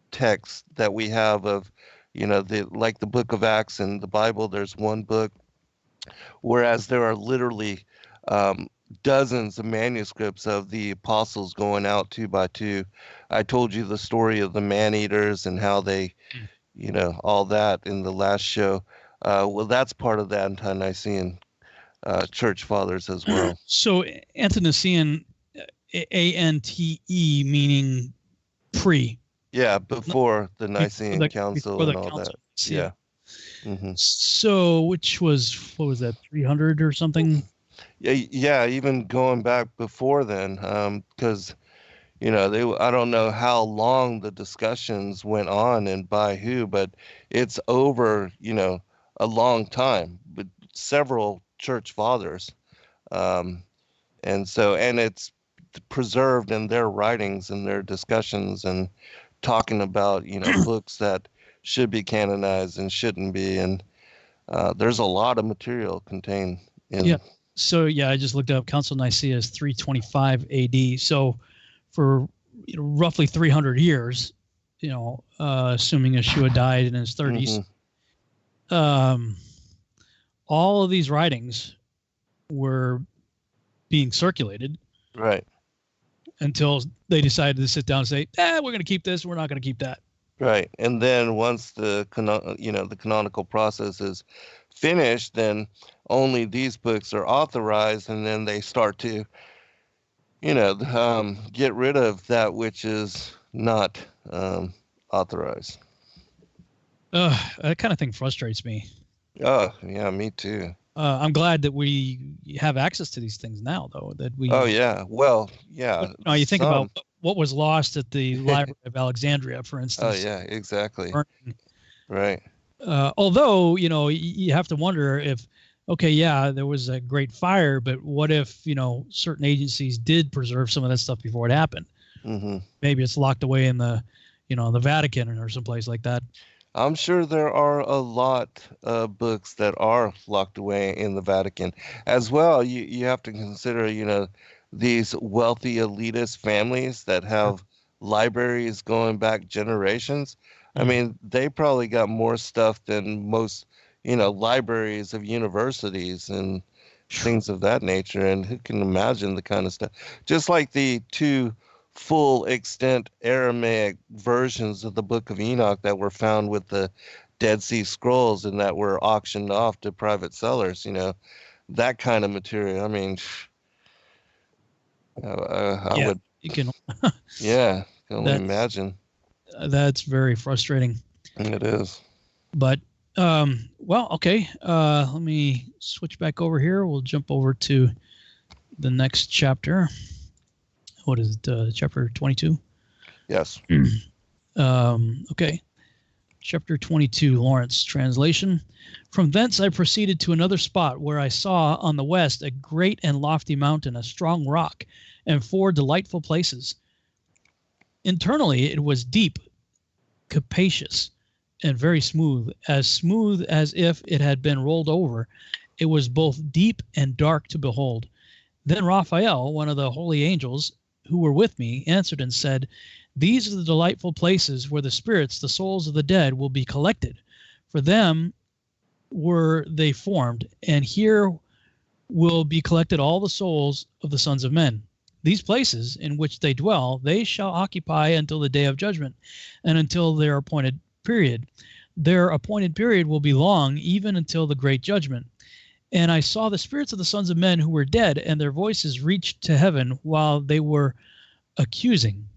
texts that we have of, like the Book of Acts in the Bible, there's one book, whereas there are literally dozens of manuscripts of the apostles going out 2 by 2. I told you the story of the man-eaters and how they, all that in the last show. Well, that's part of the ante-Nicene Church Fathers as well. So ante-Nicene, A-N-T-E, meaning pre. Yeah, before the Nicene Council and all that. Yeah. Mm-hmm. So what was that, 300 or something? Yeah, even going back before then, because I don't know how long the discussions went on and by who, but it's over a long time with several church fathers, and it's preserved in their writings and their discussions and talking about books that should be canonized and shouldn't be, and there's a lot of material contained in. Yeah. So I just looked up Council of Nicaea is 325 AD. So for roughly 300 years, assuming Yeshua died in his 30s, all of these writings were being circulated, right? Until they decided to sit down and say, we're going to keep this, we're not going to keep that. Right, and then once the canonical process is finished, then only these books are authorized, and then they start to, get rid of that which is not authorized. That kind of thing frustrates me. Oh, yeah, me too. I'm glad that we have access to these things now, though. That we. Oh yeah, well, yeah. You think about what was lost at the Library of Alexandria, for instance. Oh yeah, exactly. Burning. Right. Although you have to wonder if, there was a great fire, but what if certain agencies did preserve some of that stuff before it happened? Mm-hmm. Maybe it's locked away in the the Vatican or someplace like that. I'm sure there are a lot of books that are locked away in the Vatican as well. You have to consider, these wealthy elitist families that have libraries going back generations. I mean, they probably got more stuff than most, libraries of universities and things of that nature. And who can imagine the kind of stuff? Just like the two full extent Aramaic versions of the Book of Enoch that were found with the Dead Sea Scrolls and that were auctioned off to private sellers, that kind of material. I mean, I Yeah, would, you can. yeah, can only That's imagine. that's very frustrating. It is. But well, okay. Let me switch back over here. We'll jump over to the next chapter. What is it? Chapter 22. Yes. Okay. Chapter 22, Lawrence translation. From thence I proceeded to another spot where I saw on the west a great and lofty mountain, a strong rock, and 4 delightful places. Internally it was deep, capacious, and very smooth as if it had been rolled over. It was both deep and dark to behold. Then Raphael, one of the holy angels who were with me, answered and said, These are the delightful places where the spirits, the souls of the dead, will be collected. For them were they formed, and here will be collected all the souls of the sons of men. These places in which they dwell, they shall occupy until the day of judgment, and until their appointed period. Their appointed period will be long, even until the great judgment. And I saw the spirits of the sons of men who were dead, and their voices reached to heaven while they were accusing.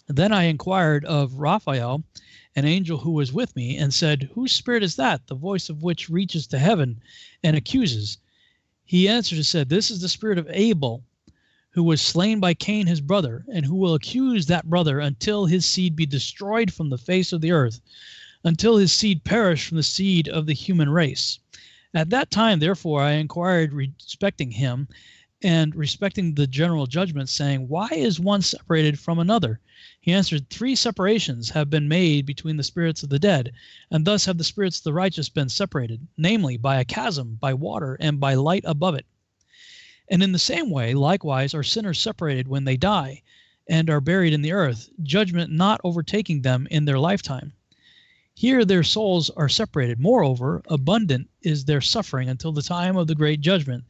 Then I inquired of Raphael, an angel who was with me, and said, Whose spirit is that, the voice of which reaches to heaven and accuses? He answered and said, This is the spirit of Abel, who was slain by Cain his brother, and who will accuse that brother until his seed be destroyed from the face of the earth, until his seed perish from the seed of the human race. At that time, therefore, I inquired respecting him, and respecting the general judgment, saying, Why is one separated from another? He answered, 3 separations have been made between the spirits of the dead, and thus have the spirits of the righteous been separated, namely, by a chasm, by water, and by light above it. And in the same way, likewise, are sinners separated when they die, and are buried in the earth, judgment not overtaking them in their lifetime. Here their souls are separated. Moreover, abundant is their suffering until the time of the great judgment,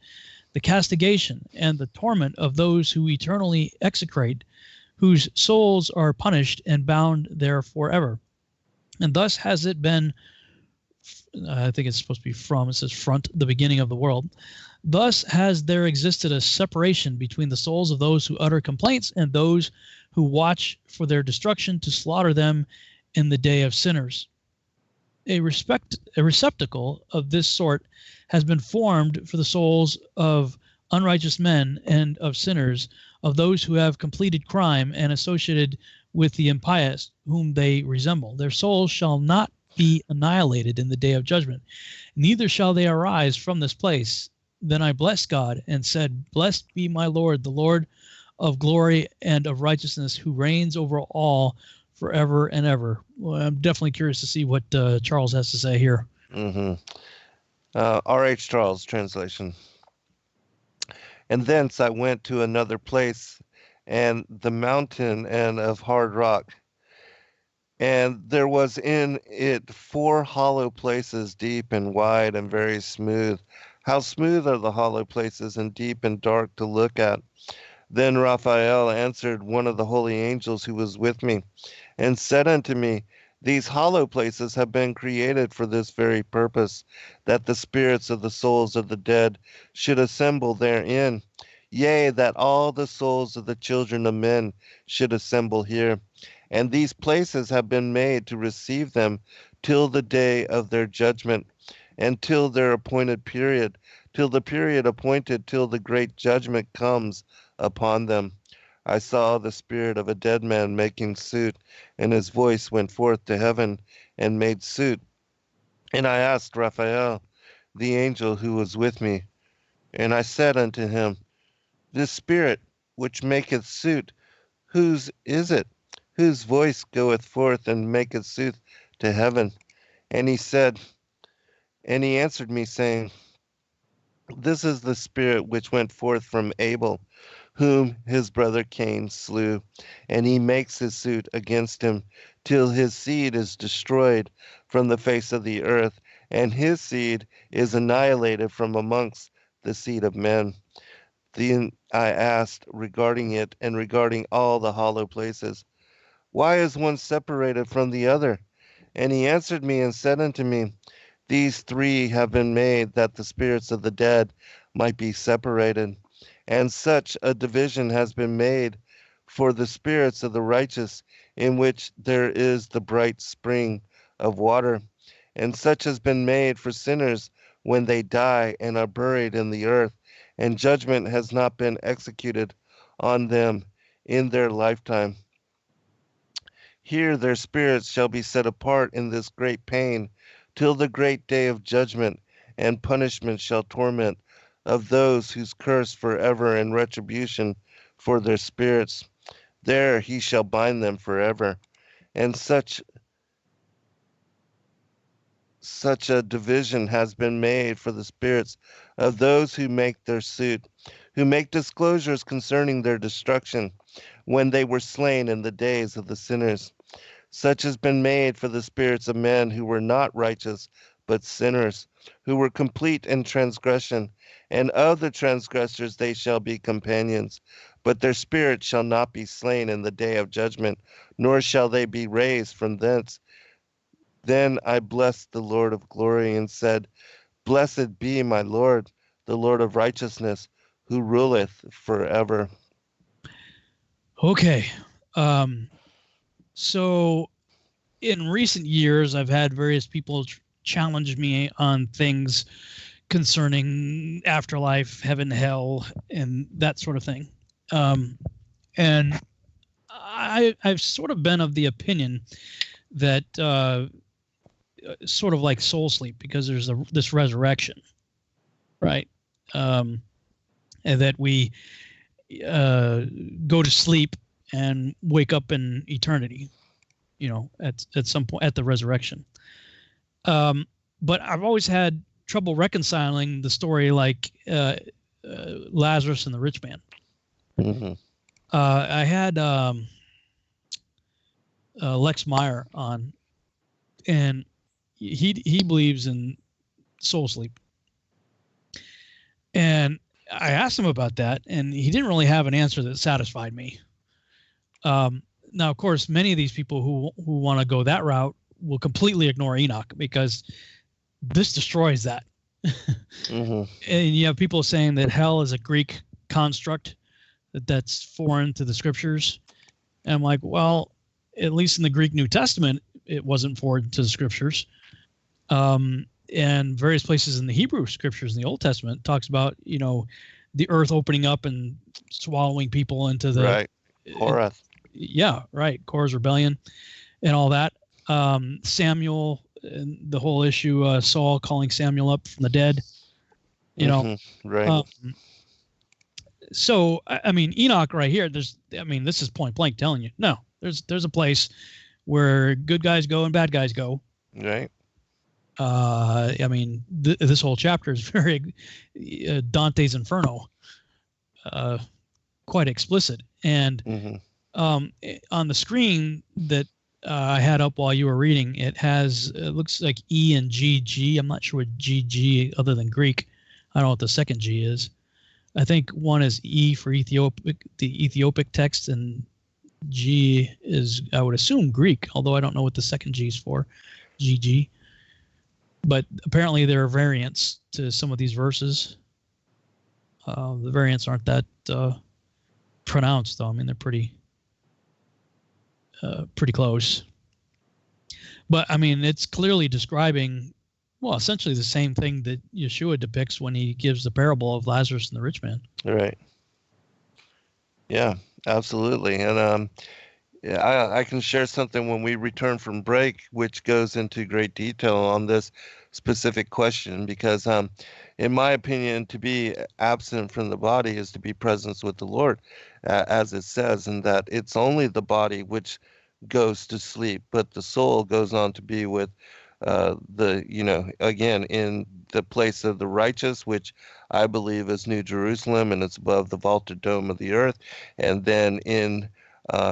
the castigation and the torment of those who eternally execrate, whose souls are punished and bound there forever. And thus has it been, I think it's supposed to be from, it says front, the beginning of the world. Thus has there existed a separation between the souls of those who utter complaints and those who watch for their destruction to slaughter them in the day of sinners. A receptacle of this sort has been formed for the souls of unrighteous men and of sinners, of those who have completed crime and associated with the impious whom they resemble. Their souls shall not be annihilated in the day of judgment, neither shall they arise from this place. Then I blessed God and said, Blessed be my Lord, the Lord of glory and of righteousness, who reigns over all forever and ever. Well, I'm definitely curious to see what Charles has to say here. Mm-hmm. R.H. Charles translation. And thence I went to another place, and the mountain and of hard rock. And there was in it 4 hollow places, deep and wide and very smooth. How smooth are the hollow places, and deep and dark to look at. Then Raphael answered one of the holy angels who was with me, and said unto me, These hollow places have been created for this very purpose, that the spirits of the souls of the dead should assemble therein. Yea, that all the souls of the children of men should assemble here. And these places have been made to receive them till the day of their judgment, and till their appointed period, till the period appointed till the great judgment comes upon them. I saw the spirit of a dead man making suit, and his voice went forth to heaven and made suit. And I asked Raphael, the angel who was with me, and I said unto him, This spirit which maketh suit, whose is it? Whose voice goeth forth and maketh suit to heaven? And he answered me, saying, This is the spirit which went forth from Abel, whom his brother Cain slew, and he makes his suit against him, till his seed is destroyed from the face of the earth, and his seed is annihilated from amongst the seed of men. Then I asked regarding it, and regarding all the hollow places, Why is one separated from the other? And he answered me and said unto me, These 3 have been made that the spirits of the dead might be separated, And such a division has been made for the spirits of the righteous, in which there is the bright spring of water. And such has been made for sinners when they die and are buried in the earth, and judgment has not been executed on them in their lifetime. Here their spirits shall be set apart in this great pain, till the great day of judgment, and punishment shall torment of those whose curse forever and retribution for their spirits. There he shall bind them forever. And such a division has been made for the spirits of those who make their suit, who make disclosures concerning their destruction, when they were slain in the days of the sinners. Such has been made for the spirits of men who were not righteous, but sinners, who were complete in transgression, and of the transgressors they shall be companions. But their spirits shall not be slain in the day of judgment, nor shall they be raised from thence. Then I blessed the Lord of glory and said, Blessed be my Lord, the Lord of righteousness, who ruleth forever. Okay. So in recent years, I've had various people challenge me on things concerning afterlife, heaven, hell, and that sort of thing. And I've sort of been of the opinion that sort of like soul sleep, because there's this resurrection, right? And that we go to sleep and wake up in eternity, at some point at the resurrection. But I've always had trouble reconciling the story like Lazarus and the rich man. Mm-hmm. I had Lex Meyer on, and he believes in soul sleep. And I asked him about that, and he didn't really have an answer that satisfied me. Now, of course, many of these people who want to go that route will completely ignore Enoch, because this destroys that. Mm-hmm. And you have people saying that hell is a Greek construct, that's foreign to the scriptures. And I'm like, well, at least in the Greek New Testament, it wasn't foreign to the scriptures. And various places in the Hebrew scriptures in the Old Testament talks about, the earth opening up and swallowing people into the right. Korah. Yeah, right. Korah's rebellion and all that. Samuel and the whole issue, Saul calling Samuel up from the dead, Mm-hmm. Right. So, I mean, Enoch right here, this is point blank telling you, no, there's a place where good guys go and bad guys go. Right. This whole chapter is very Dante's Inferno, quite explicit. And Mm-hmm. On the screen that I had up while you were reading, it looks like E and GG. I'm not sure what GG other than Greek. I don't know what the second G is. I think one is E for the Ethiopic text, and G is, I would assume, Greek, although I don't know what the second G is for, GG. But apparently there are variants to some of these verses. The variants aren't that pronounced, though. I mean, they're pretty close. But, I mean, it's clearly describing, well, essentially the same thing that Yeshua depicts when he gives the parable of Lazarus and the rich man. Right. Yeah, absolutely. And I can share something when we return from break, which goes into great detail on this specific question, because in my opinion, to be absent from the body is to be present with the Lord, as it says, and that it's only the body which goes to sleep, but the soul goes on to be with again, in the place of the righteous, which I believe is New Jerusalem, and it's above the vaulted dome of the earth, and then in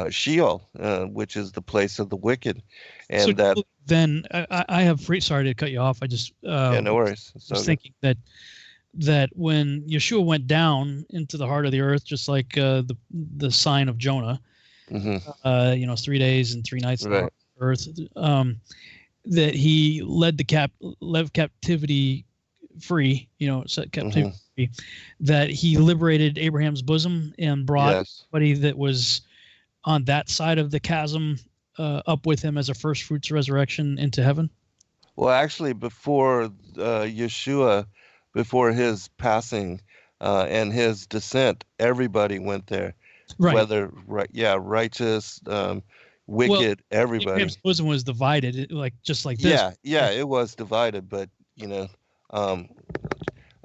Sheol, which is the place of the wicked. And so that then I have sorry to cut you off. I just yeah, no worries. was thinking that when Yeshua went down into the heart of the earth, just like the sign of Jonah, mm-hmm. 3 days and 3 nights Right. on earth, that he led captivity free, set captivity Mhm. free, that he liberated Abraham's bosom and brought Yes. somebody that was on that side of the chasm up with him as a first fruits resurrection into heaven? Well, actually, before Yeshua, before his passing and his descent, everybody went there. Right. Whether righteous, Well, wicked, Abraham's everybody. bosom was divided, just like this. Yeah, it was divided, but um,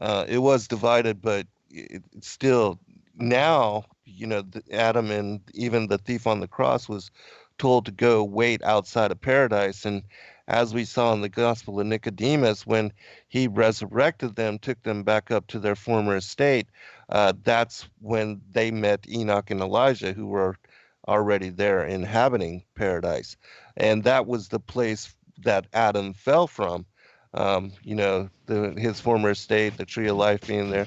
it was divided, but it's still now, Adam and even the thief on the cross was told to go wait outside of paradise. And as we saw in the Gospel of Nicodemus, when he resurrected them, took them back up to their former estate, that's when they met Enoch and Elijah, who were already there inhabiting paradise. And that was the place that Adam fell from. His former estate, the tree of life being there.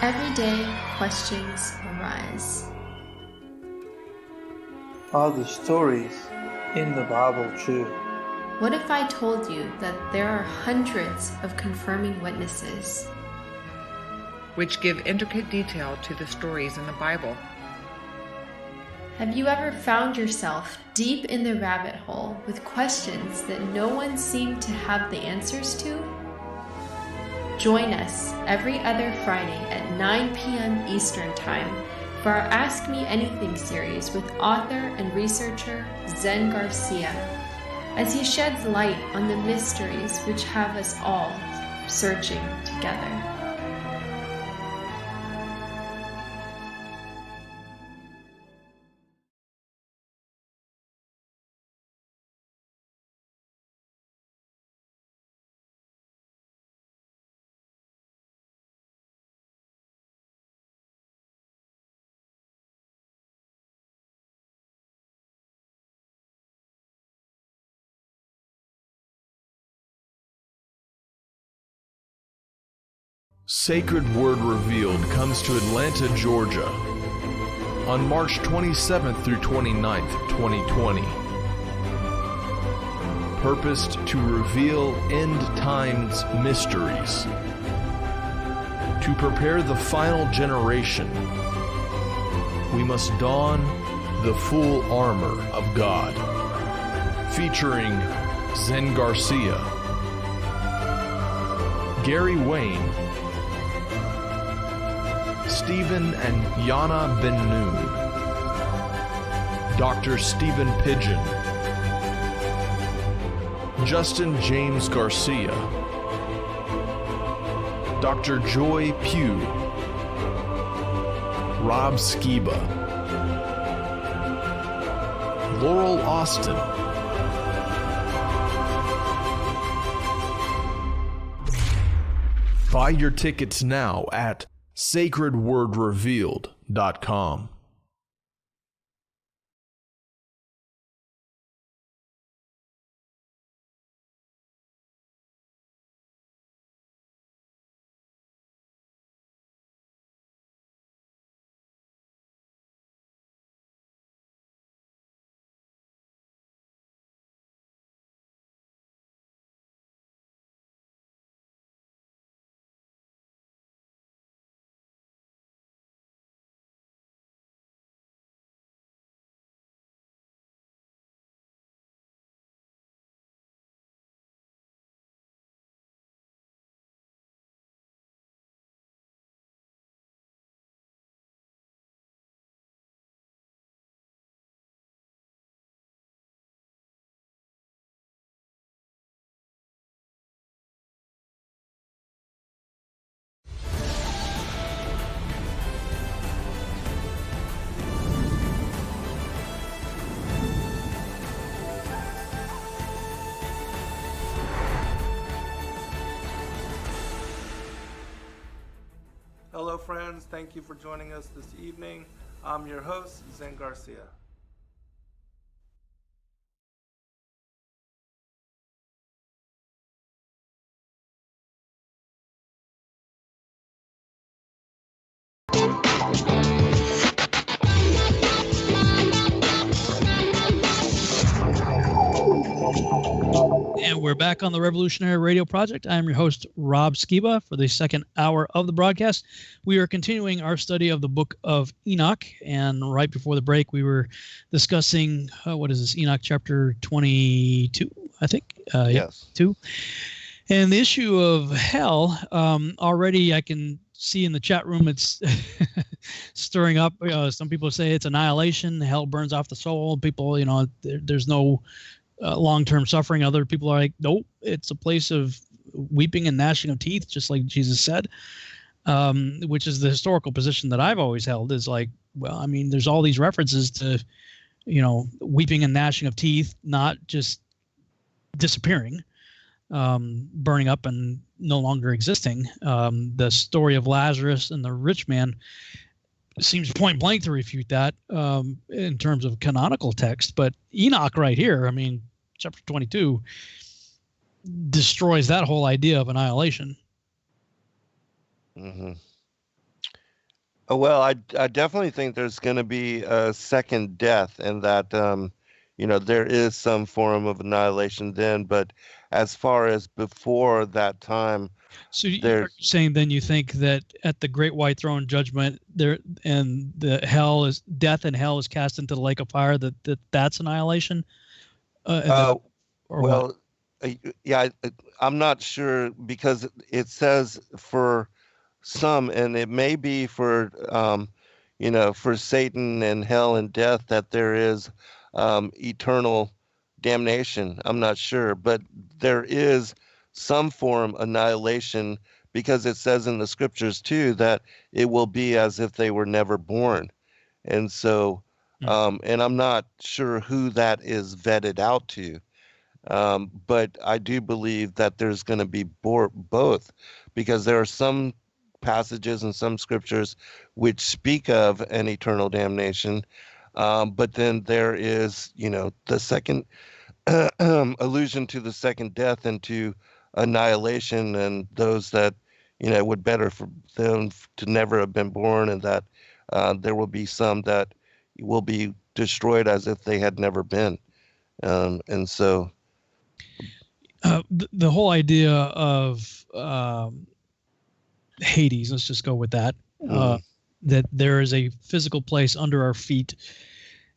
Every day, questions arise. Are the stories in the Bible true? What if I told you that there are hundreds of confirming witnesses? which give intricate detail to the stories in the Bible. Have you ever found yourself deep in the rabbit hole with questions that no one seemed to have the answers to? Join us every other Friday at 9 p.m. Eastern Time for our Ask Me Anything series with author and researcher Zen Garcia, as he sheds light on the mysteries which have us all searching together. Sacred Word Revealed comes to Atlanta, Georgia on March 27th through 29th, 2020. Purposed to reveal end times mysteries, to prepare the final generation, we must don the full armor of God. Featuring Zen Garcia, Gary Wayne, Stephen and Yana Ben Noon, Dr. Stephen Pigeon, Justin James Garcia, Dr. Joy Pugh, Rob Skiba, Laurel Austin, buy your tickets now at sacredwordrevealed.com. Hello, friends. Thank you for joining us this evening. I'm your host, Zen Garcia. And we're back on the Revolutionary Radio Project. I am your host, Rob Skiba, for the second hour of the broadcast. We are continuing our study of the Book of Enoch. And right before the break, we were discussing, what is this, Enoch Chapter 22, I think? Yes. 2. And the issue of hell, already I can see in the chat room it's stirring up. Some people say it's annihilation. Hell burns off the soul. People, there's no long-term suffering. Other people are like, nope, it's a place of weeping and gnashing of teeth, just like Jesus said, which is the historical position that I've always held, is like, well, I mean, there's all these references to, weeping and gnashing of teeth, not just disappearing, burning up and no longer existing. The story of Lazarus and the rich man seems point blank to refute that in terms of canonical text. But Enoch right here, I mean, chapter 22 destroys that whole idea of annihilation. Mm-hmm. Oh, well, I definitely think there's going to be a second death, and that there is some form of annihilation then. But as far as before that time, so you're saying then you think that at the Great White Throne Judgment there, and the hell is death, and hell is cast into the lake of fire, that's annihilation? I'm not sure, because it says for some, and it may be for for Satan and hell and death, that there is eternal damnation. I'm not sure, but there is some form of annihilation, because it says in the scriptures too that it will be as if they were never born. And so and I'm not sure who that is vetted out to, but I do believe that there's going to be both, because there are some passages in some scriptures which speak of an eternal damnation, but then there is the second allusion to the second death and to annihilation, and those that would better for them to never have been born, and that there will be some that will be destroyed as if they had never been, and so the whole idea of Hades, let's just go with that, that there is a physical place under our feet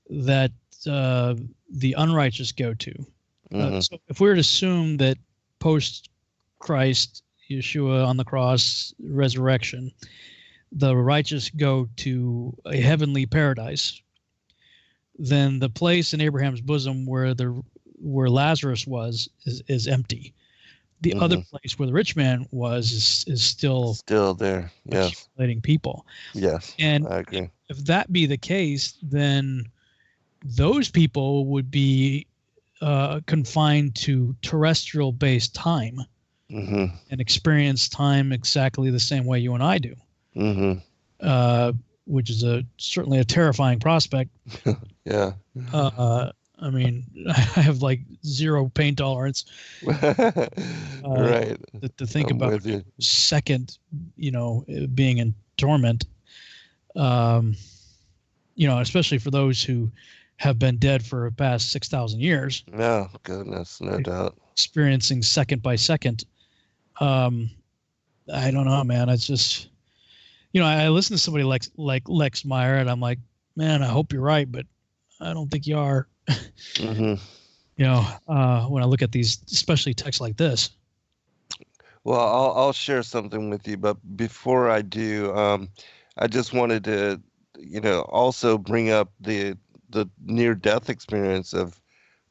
that the unrighteous go to. So if we were to assume that post Christ, Yeshua on the cross, resurrection, the righteous go to a heavenly paradise, then the place in Abraham's bosom where Lazarus was is empty. The other place where the rich man was is still there. Yes, accumulating people. Yes, and I agree. If that be the case, then those people would be confined to terrestrial-based time and experience time exactly the same way you and I do, which is certainly a terrifying prospect. Yeah. I mean, I have like zero pain tolerance. Right. To think about a second, being in torment. Especially for those who have been dead for the past 6,000 years. Oh, goodness, no doubt. Experiencing second by second. I don't know, man. It's just, I listen to somebody like Lex Meyer, and I'm like, man, I hope you're right, but I don't think you are. When I look at these, especially texts like this. Well, I'll share something with you, but before I do, I just wanted to, also bring up the near-death experience of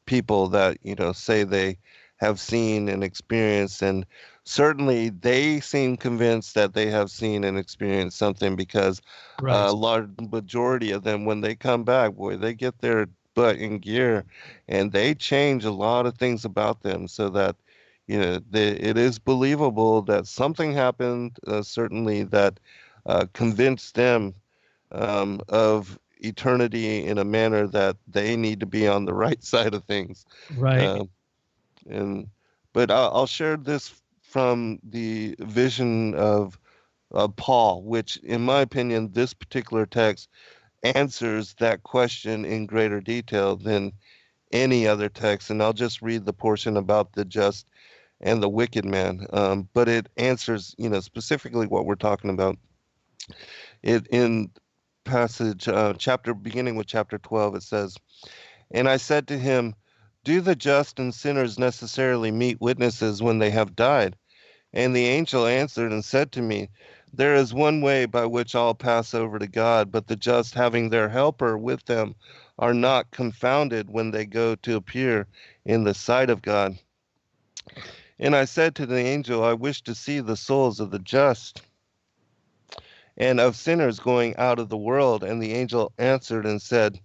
people that, say they have seen and experienced, and certainly they seem convinced that they have seen and experienced something, because a large majority of them, when they come back, boy, they get their butt in gear, and they change a lot of things about them, so that it is believable that something happened, certainly that convinced them of eternity in a manner that they need to be on the right side of things. Right. But I'll share this from the vision of Paul, which, in my opinion, this particular text answers that question in greater detail than any other text, and I'll just read the portion about the just and the wicked man. But it answers, specifically what we're talking about. It in passage chapter beginning with chapter 12, it says, "And I said to him, do the just and sinners necessarily meet witnesses when they have died? And the angel answered and said to me, there is one way by which all pass over to God, but the just, having their helper with them, are not confounded when they go to appear in the sight of God. And I said to the angel, I wish to see the souls of the just and of sinners going out of the world. And the angel answered and said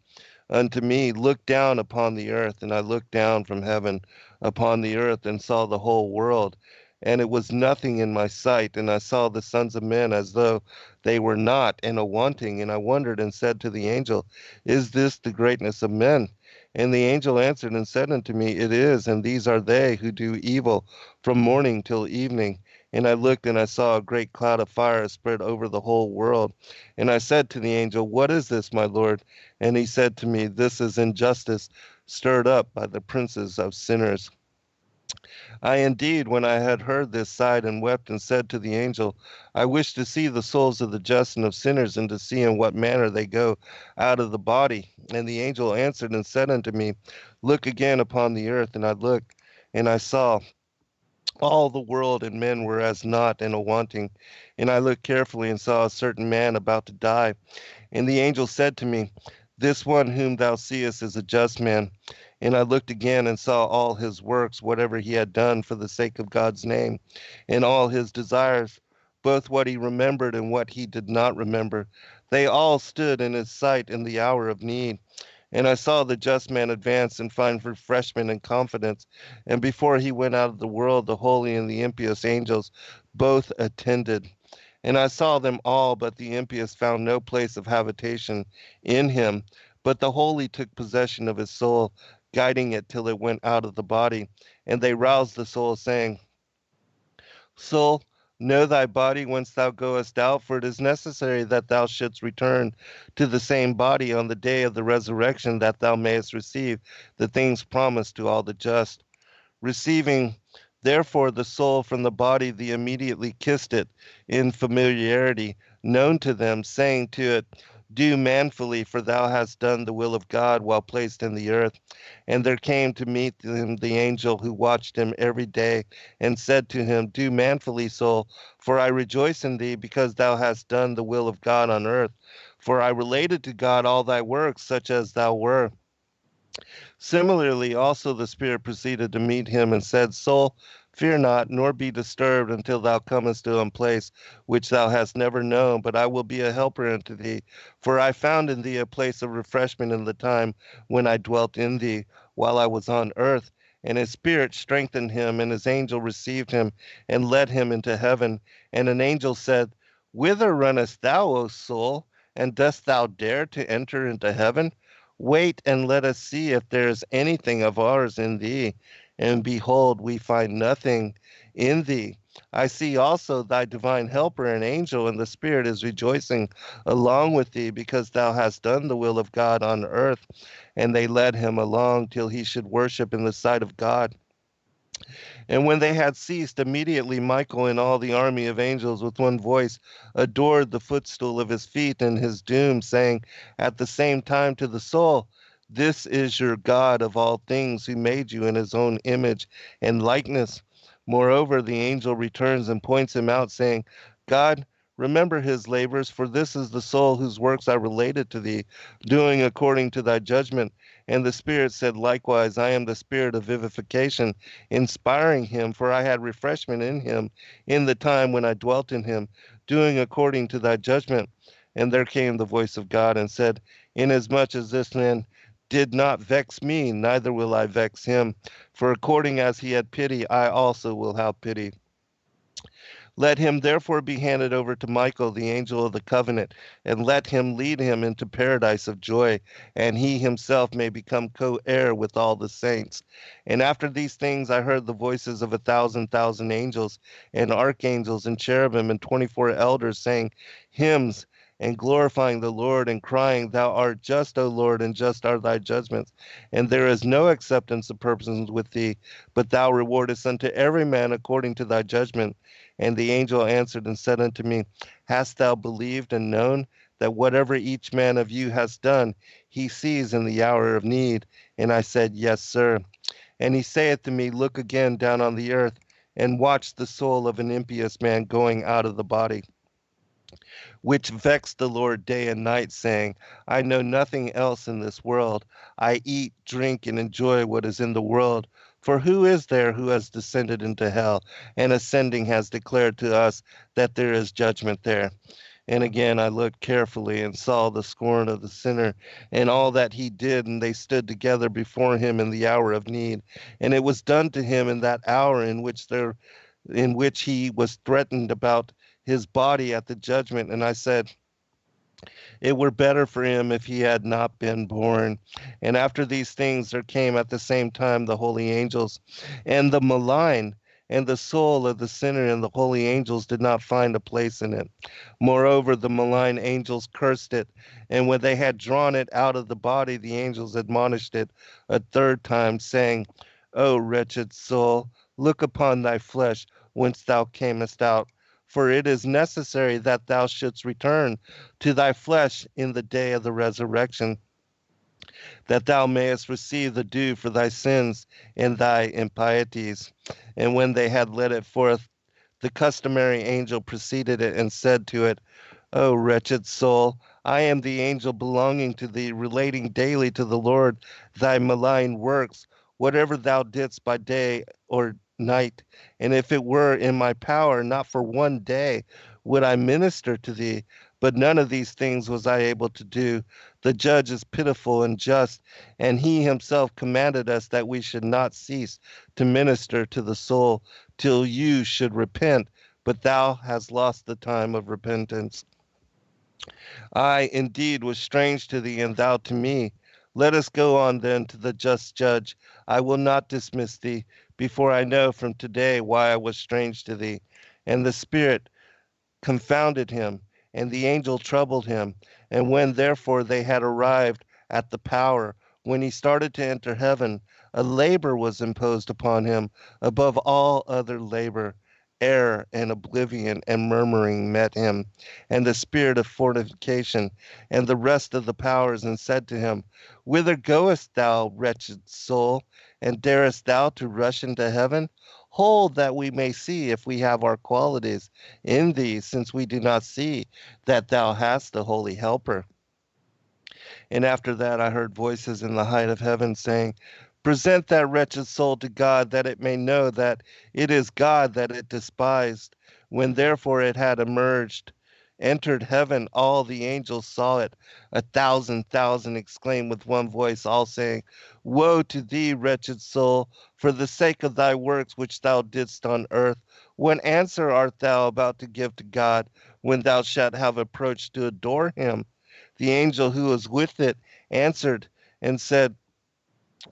unto me, look down upon the earth. And I looked down from heaven upon the earth and saw the whole world, and it was nothing in my sight. And I saw the sons of men as though they were not, and a wanting. And I wondered and said to the angel, is this the greatness of men? And the angel answered and said unto me, it is, and these are they who do evil from morning till evening. And I looked, and I saw a great cloud of fire spread over the whole world. And I said to the angel, what is this, my Lord? And he said to me, this is injustice stirred up by the princes of sinners. I indeed, when I had heard this, sighed and wept, and said to the angel, I wish to see the souls of the just and of sinners, and to see in what manner they go out of the body. And the angel answered and said unto me, look again upon the earth. And I looked, and I saw all the world and men were as naught and a wanting. And I looked carefully and saw a certain man about to die. And the angel said to me, this one whom thou seest is a just man. And I looked again and saw all his works, whatever he had done for the sake of God's name, and all his desires, both what he remembered and what he did not remember. They all stood in his sight in the hour of need. And I saw the just man advance and find refreshment and confidence. And before he went out of the world, the holy and the impious angels both attended. And I saw them all, but the impious found no place of habitation in him. But the holy took possession of his soul, guiding it till it went out of the body. And they roused the soul, saying, soul, know thy body whence thou goest out, for it is necessary that thou shouldst return to the same body on the day of the resurrection, that thou mayest receive the things promised to all the just. Receiving therefore the soul from the body, they immediately kissed it in familiarity, known to them, saying to it, do manfully, for thou hast done the will of God while placed in the earth. And there came to meet him the angel who watched him every day, and said to him, do manfully, soul, for I rejoice in thee, because thou hast done the will of God on earth. For I related to God all thy works, such as thou were. Similarly, also the Spirit proceeded to meet him and said, soul, fear not, nor be disturbed until thou comest to a place which thou hast never known, but I will be a helper unto thee. For I found in thee a place of refreshment in the time when I dwelt in thee, while I was on earth. And his spirit strengthened him, and his angel received him, and led him into heaven. And an angel said, whither runnest thou, O soul? And dost thou dare to enter into heaven? Wait, and let us see if there is anything of ours in thee. And behold, we find nothing in thee. I see also thy divine helper, an angel, and the Spirit is rejoicing along with thee, because thou hast done the will of God on earth. And they led him along till he should worship in the sight of God. And when they had ceased, immediately Michael and all the army of angels with one voice adored the footstool of his feet and his doom, saying at the same time to the soul, this is your God of all things, who made you in his own image and likeness. Moreover, the angel returns and points him out, saying, God, remember his labors, for this is the soul whose works I related to thee, doing according to thy judgment. And the Spirit said likewise, I am the Spirit of vivification, inspiring him, for I had refreshment in him in the time when I dwelt in him, doing according to thy judgment. And there came the voice of God and said, inasmuch as this man did not vex me, neither will I vex him. For according as he had pity, I also will have pity. Let him therefore be handed over to Michael, the angel of the covenant, and let him lead him into paradise of joy, and he himself may become co-heir with all the saints. And after these things I heard the voices of 1,000,000 angels, and archangels, and cherubim, and 24 elders, saying hymns and glorifying the Lord and crying, Thou art just, O Lord, and just are thy judgments. And there is no acceptance of purposes with thee, but thou rewardest unto every man according to thy judgment. And the angel answered and said unto me, Hast thou believed and known that whatever each man of you has done, he sees in the hour of need? And I said, Yes, sir. And he saith to me, Look again down on the earth, and watch the soul of an impious man going out of the body, which vexed the Lord day and night, saying, I know nothing else in this world. I eat, drink, and enjoy what is in the world. For who is there who has descended into hell, and ascending has declared to us that there is judgment there? And again I looked carefully and saw the scorn of the sinner and all that he did, and they stood together before him in the hour of need. And it was done to him in that hour in which he was threatened about his body at the judgment. And I said, It were better for him if he had not been born. And after these things there came at the same time the holy angels, and the malign, and the soul of the sinner and the holy angels did not find a place in it. Moreover, the malign angels cursed it, and when they had drawn it out of the body, the angels admonished it a third time, saying, O wretched soul, look upon thy flesh, whence thou camest out. For it is necessary that thou shouldst return to thy flesh in the day of the resurrection, that thou mayest receive the due for thy sins and thy impieties. And when they had led it forth, the customary angel preceded it and said to it, O wretched soul, I am the angel belonging to thee, relating daily to the Lord thy malign works, whatever thou didst by day or night. And if it were in my power, not for one day would I minister to thee, but none of these things was I able to do. The judge is pitiful and just, and he himself commanded us that we should not cease to minister to the soul till you should repent, but thou hast lost the time of repentance. I indeed was strange to thee, and thou to me. Let us go on then to the just judge. I will not dismiss thee, before I know from today why I was strange to thee. And the Spirit confounded him, and the angel troubled him. And when therefore they had arrived at the power, when he started to enter heaven, a labor was imposed upon him above all other labor. Error and oblivion and murmuring met him, and the spirit of fornication, and the rest of the powers, and said to him, Whither goest thou, wretched soul, and darest thou to rush into heaven? Hold that we may see if we have our qualities in thee, since we do not see that thou hast a holy helper. And after that I heard voices in the height of heaven saying, Present that wretched soul to God, that it may know that it is God that it despised. When therefore it had entered heaven, all the angels saw it. 1,000,000 exclaimed with one voice, all saying, Woe to thee, wretched soul, for the sake of thy works which thou didst on earth. What answer art thou about to give to God, when thou shalt have approached to adore him? The angel who was with it answered and said,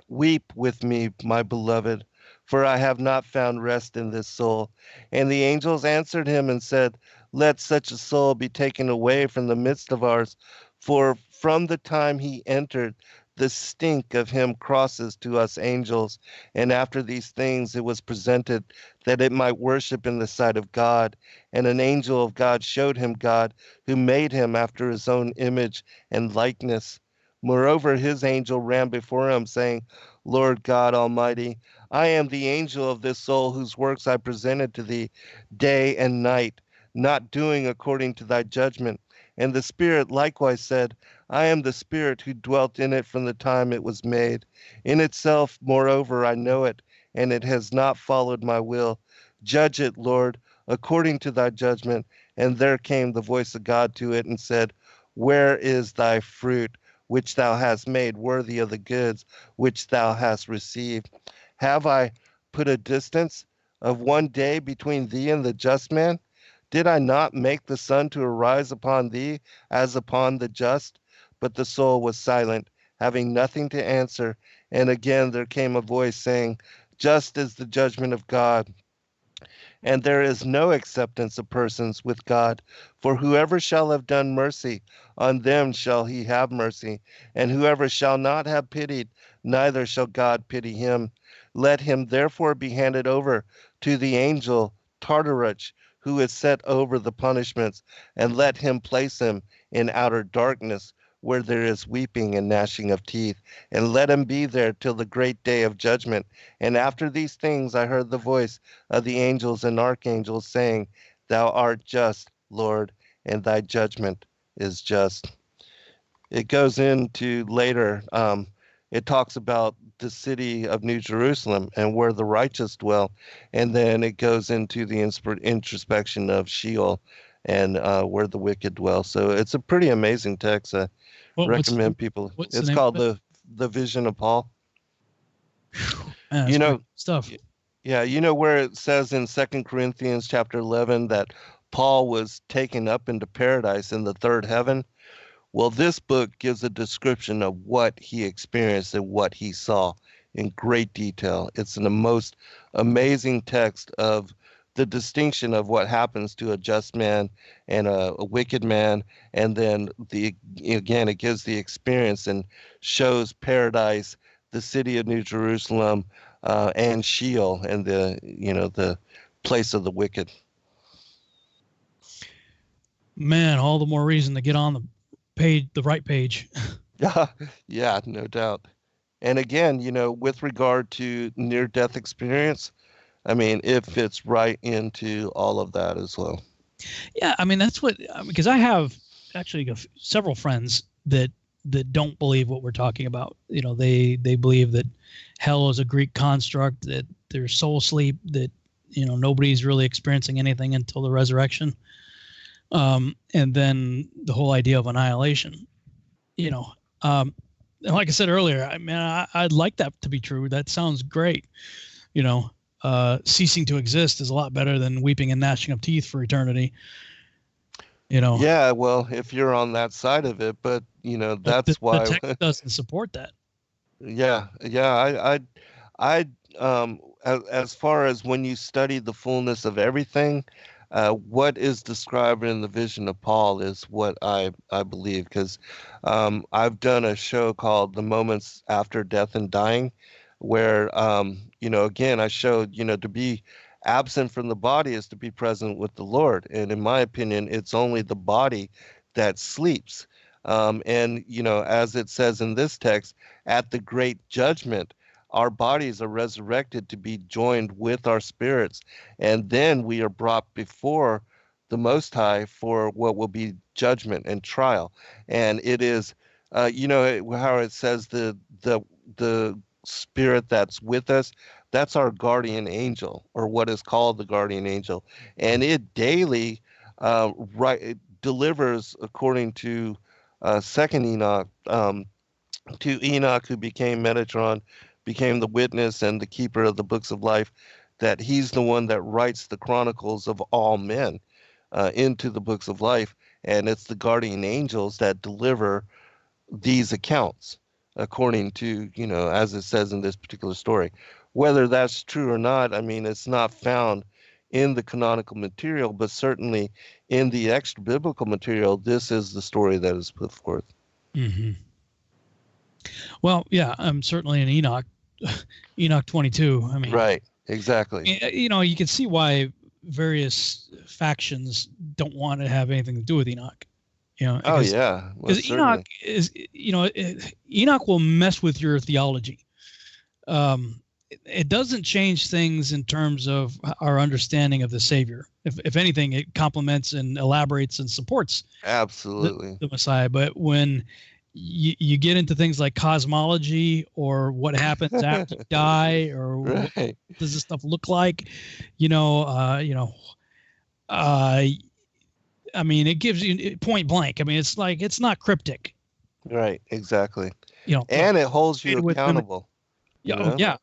Weep with me, my beloved, for I have not found rest in this soul. And the angels answered him and said, Let such a soul be taken away from the midst of ours, for from the time he entered, the stink of him crosses to us angels. And after these things it was presented that it might worship in the sight of God. And an angel of God showed him God, who made him after his own image and likeness. Moreover, his angel ran before him, saying, Lord God Almighty, I am the angel of this soul whose works I presented to thee day and night, not doing according to thy judgment. And the Spirit likewise said, I am the Spirit who dwelt in it from the time it was made. In itself, moreover, I know it, and it has not followed my will. Judge it, Lord, according to thy judgment. And there came the voice of God to it and said, Where is thy fruit, which thou hast made worthy of the goods which thou hast received? Have I put a distance of one day between thee and the just man? Did I not make the sun to arise upon thee as upon the just? But the soul was silent, having nothing to answer. And again there came a voice saying, Just is the judgment of God. and there is no acceptance of persons with God. For whoever shall have done mercy, on them shall he have mercy, and whoever shall not have pitied, neither shall God pity him. Let him therefore be handed over to the angel Tartaruch, who is set over the punishments, and let him place him in outer darkness, where there is weeping and gnashing of teeth, and let him be there till the great day of judgment. And after these things I heard the voice of the angels and archangels saying, Thou art just, Lord, and thy judgment is just. It goes into later, it talks about the city of New Jerusalem and where the righteous dwell. And then it goes into the introspection of Sheol and where the wicked dwell. So it's a pretty amazing text. Recommend people. It's called the Vision of Paul. Man, you know stuff. Yeah, you know where it says in 2 Corinthians chapter 11 that Paul was taken up into paradise in the third heaven? Well, this book gives a description of what he experienced and what he saw in great detail. It's the most amazing text of the distinction of what happens to a just man and a wicked man, and then it gives the experience and shows paradise, the city of New Jerusalem, and Sheol, and the place of the wicked. Man, all the more reason to get on the right page. Yeah, no doubt. And again, with regard to near-death experience, I mean, it fits right into all of that as well. Yeah, I mean, that's because I have actually several friends that don't believe what we're talking about. They believe that hell is a Greek construct, that there's soul sleep, that nobody's really experiencing anything until the resurrection, and then the whole idea of annihilation. And like I said earlier, I'd like that to be true. That sounds great. Ceasing to exist is a lot better than weeping and gnashing of teeth for eternity. Yeah, well, if you're on that side of it, but that's why the text doesn't support that. Yeah, as far as when you study the fullness of everything, what is described in the Vision of Paul is what I believe, because I've done a show called The Moments After Death and Dying, where again, I showed to be absent from the body is to be present with the Lord, and in my opinion, it's only the body that sleeps. And as it says in this text, at the great judgment, our bodies are resurrected to be joined with our spirits, and then we are brought before the Most High for what will be judgment and trial. And it is, how it says the spirit that's with us, that's our guardian angel, or what is called the guardian angel, and it daily it delivers according to second Enoch, to Enoch, who became Metatron, became the witness and the keeper of the books of life, that he's the one that writes the chronicles of all men into the books of life, and it's the guardian angels that deliver these accounts according to, as it says in this particular story. Whether that's true or not, I mean, it's not found in the canonical material, but certainly in the extra biblical material, this is the story that is put forth. Mm-hmm. Well, yeah, I'm certainly in Enoch 22. I mean, right, exactly. You can see why various factions don't want to have anything to do with Enoch. Because Enoch is, Enoch will mess with your theology. It doesn't change things in terms of our understanding of the Savior. If anything, it complements and elaborates and supports absolutely the Messiah. But when you get into things like cosmology, or what happens after you die, or right. What does this stuff look like, I mean, it gives you point blank. I mean, it's like, it's not cryptic. Right, exactly. And it holds you accountable. Yeah.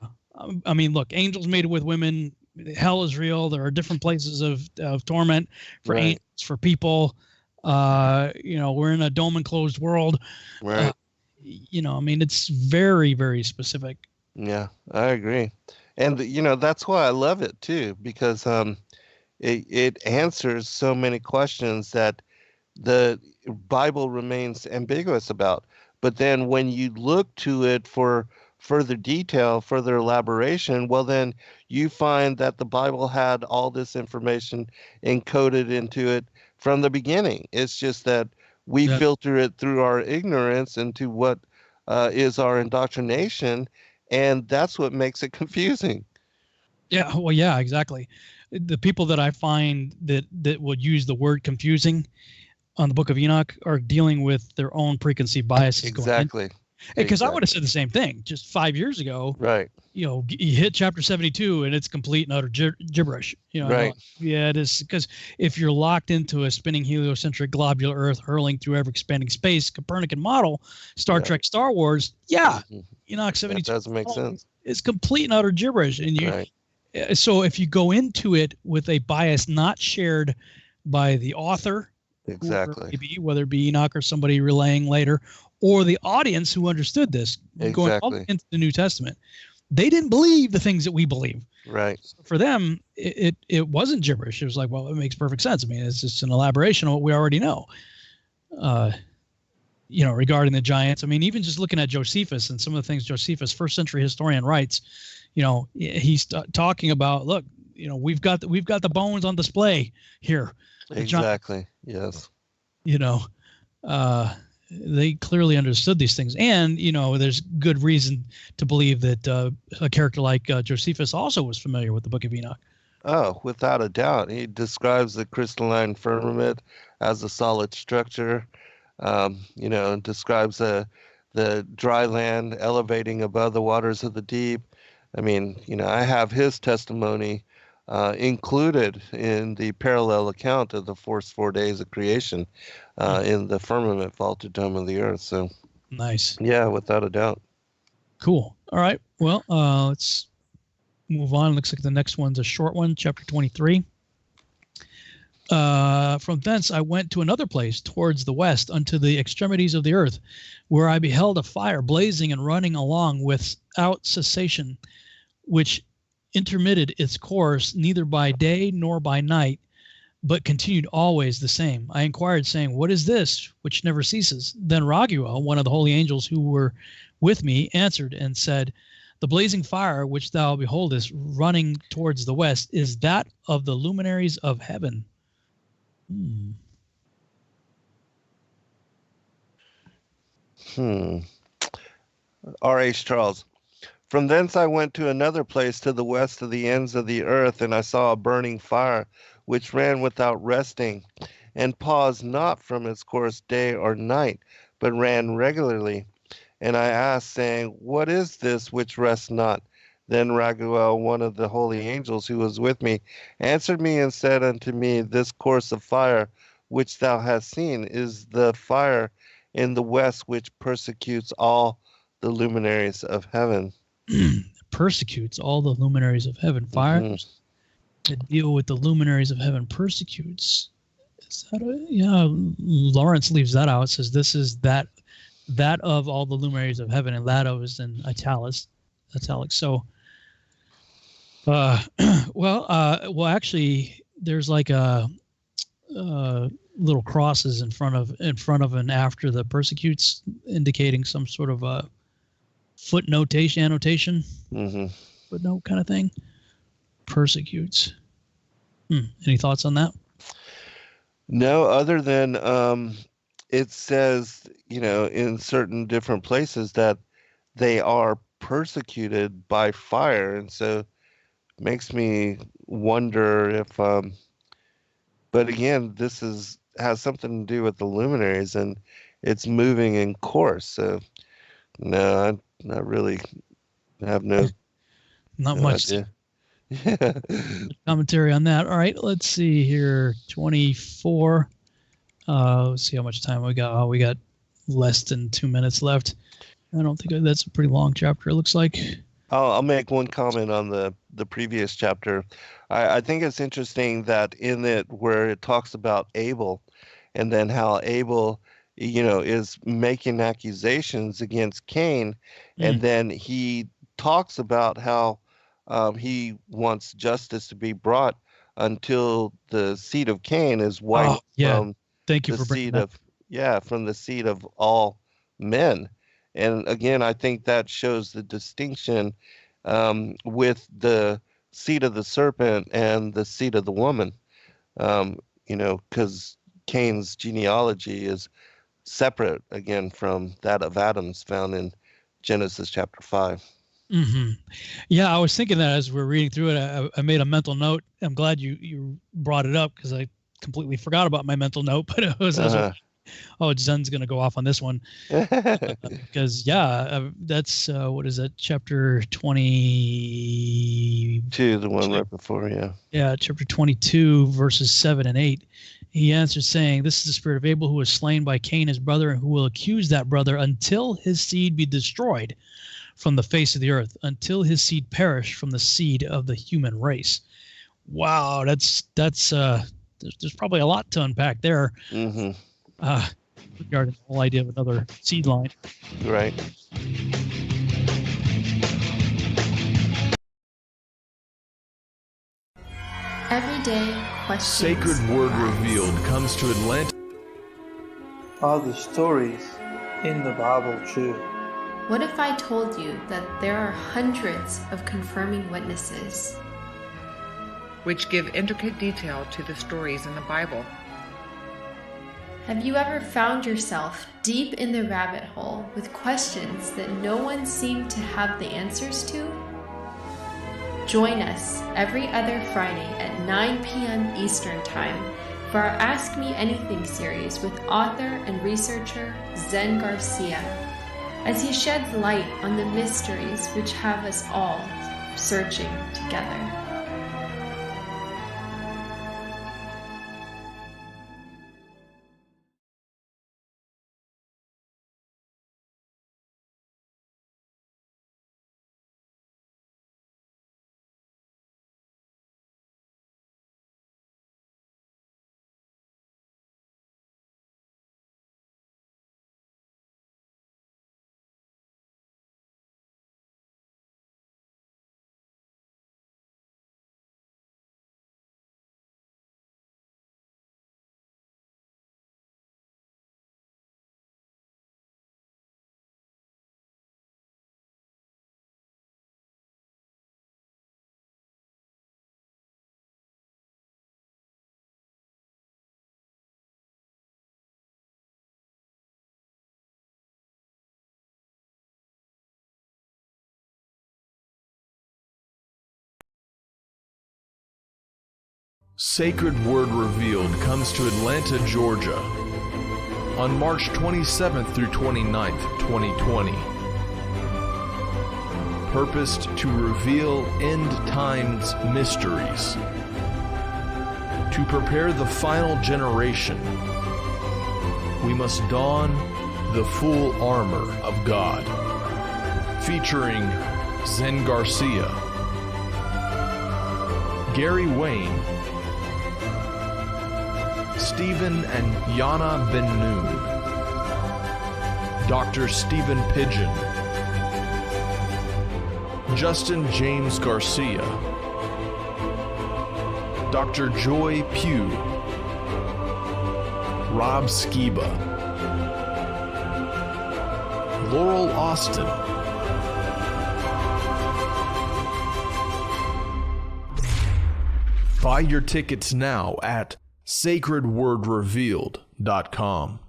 I mean, look, angels mated with women. Hell is real. There are different places of torment for angels, for people. We're in a dome enclosed world. Right. I mean, it's very, very specific. Yeah, I agree. And, that's why I love it too, because, it answers so many questions that the Bible remains ambiguous about. But then when you look to it for further detail, further elaboration, well, then you find that the Bible had all this information encoded into it from the beginning. It's just that we Yeah. filter it through our ignorance into what is our indoctrination, and that's what makes it confusing. Yeah, well, yeah, exactly. The people that I find that would use the word confusing on the Book of Enoch are dealing with their own preconceived biases. Exactly. Because I would have said the same thing just 5 years ago. Right. You hit chapter 72 and it's complete and utter gibberish. Right. Yeah, it is, because if you're locked into a spinning heliocentric globular Earth hurling through ever expanding space, Copernican model, Star Trek, Star Wars, Enoch 72 that doesn't make sense. It's complete and utter gibberish, and Right. So if you go into it with a bias not shared by the author, exactly, whether it be Enoch or somebody relaying later, or the audience who understood this, going all into the New Testament, they didn't believe the things that we believe. Right. So for them, it wasn't gibberish. It was like, well, it makes perfect sense. I mean, it's just an elaboration of what we already know. Regarding the giants. I mean, even just looking at Josephus and some of the things Josephus, first century historian, writes, he's talking about, look, we've got the bones on display here. Exactly. Yes. They clearly understood these things, and there's good reason to believe that a character like Josephus also was familiar with the Book of Enoch. Oh, without a doubt. He describes the crystalline firmament as a solid structure. Describes the dry land elevating above the waters of the deep. I mean, I have his testimony included in the parallel account of the first 4 days of creation in the firmament vaulted dome of the earth. So nice. Yeah, without a doubt. Cool. All right. Well, let's move on. Looks like the next one's a short one, chapter 23. From thence I went to another place towards the west unto the extremities of the earth, where I beheld a fire blazing and running along without cessation, which intermitted its course neither by day nor by night, but continued always the same. I inquired, saying, what is this which never ceases? Then Raguel, one of the holy angels who were with me, answered and said, the blazing fire which thou beholdest running towards the west is that of the luminaries of heaven. R.H. Charles. From thence I went to another place to the west of the ends of the earth, and I saw a burning fire, which ran without resting, and paused not from its course day or night, but ran regularly. And I asked, saying, what is this which rests not? Then Raguel, one of the holy angels who was with me, answered me and said unto me, this course of fire which thou hast seen is the fire in the west which persecutes all the luminaries of heaven. Persecutes all the luminaries of heaven. Fire that deal with the luminaries of heaven persecutes. Is that Lawrence leaves that out. It says this is that of all the luminaries of heaven, and that of is in italics. So actually there's like a little crosses in front of and after the persecutes, indicating some sort of a annotation, footnote kind of thing. Persecutes. Any thoughts on that? No, other than it says, in certain different places that they are persecuted by fire, and so it makes me wonder if but again, this has something to do with the luminaries, and it's moving in course. So no, I not really have not much idea. Yeah. Commentary on that. All right, let's see here. 24. Let's see how much time we got. We got less than 2 minutes left. I don't think that's a pretty long chapter, it looks like. I'll make one comment on the previous chapter. I think it's interesting that in it where it talks about Abel, and then how Abel, is making accusations against Cain, and then he talks about how he wants justice to be brought until the seed of Cain is wiped yeah. from Thank you the for bringing seed that. of from the seed of all men. And again, I think that shows the distinction with the seed of the serpent and the seed of the woman. Because Cain's genealogy is separate again from that of Adam's, found in Genesis chapter 5. Mm-hmm. Yeah, I was thinking that as we're reading through it, I made a mental note. I'm glad you brought it up because I completely forgot about my mental note. But it was Zen's going to go off on this one because that's what is that, chapter 22, the one right before, yeah, chapter 22 verses 7 and 8. He answered saying, "This is the spirit of Abel who was slain by Cain his brother, and who will accuse that brother until his seed be destroyed from the face of the earth, until his seed perish from the seed of the human race." Wow, that's there's probably a lot to unpack there. Mm-hmm. Regarding the whole idea of another seed line. Right. Everyday questions. Sacred Word Revealed comes to Atlanta. Are the stories in the Bible true? What if I told you that there are hundreds of confirming witnesses? Which give intricate detail to the stories in the Bible. Have you ever found yourself deep in the rabbit hole with questions that no one seemed to have the answers to? Join us every other Friday at 9 p.m. Eastern Time for our Ask Me Anything series with author and researcher Zen Garcia, as he sheds light on the mysteries which have us all searching together. Sacred Word Revealed comes to Atlanta, Georgia on March 27th through 29th, 2020. Purposed to reveal end times mysteries, to prepare the final generation, we must don the full armor of God. Featuring Zen Garcia, Gary Wayne, Stephen and Yana Ben Noon, Dr. Stephen Pigeon, Justin James Garcia, Dr. Joy Pugh, Rob Skiba, Laurel Austin, buy your tickets now at sacredwordrevealed.com.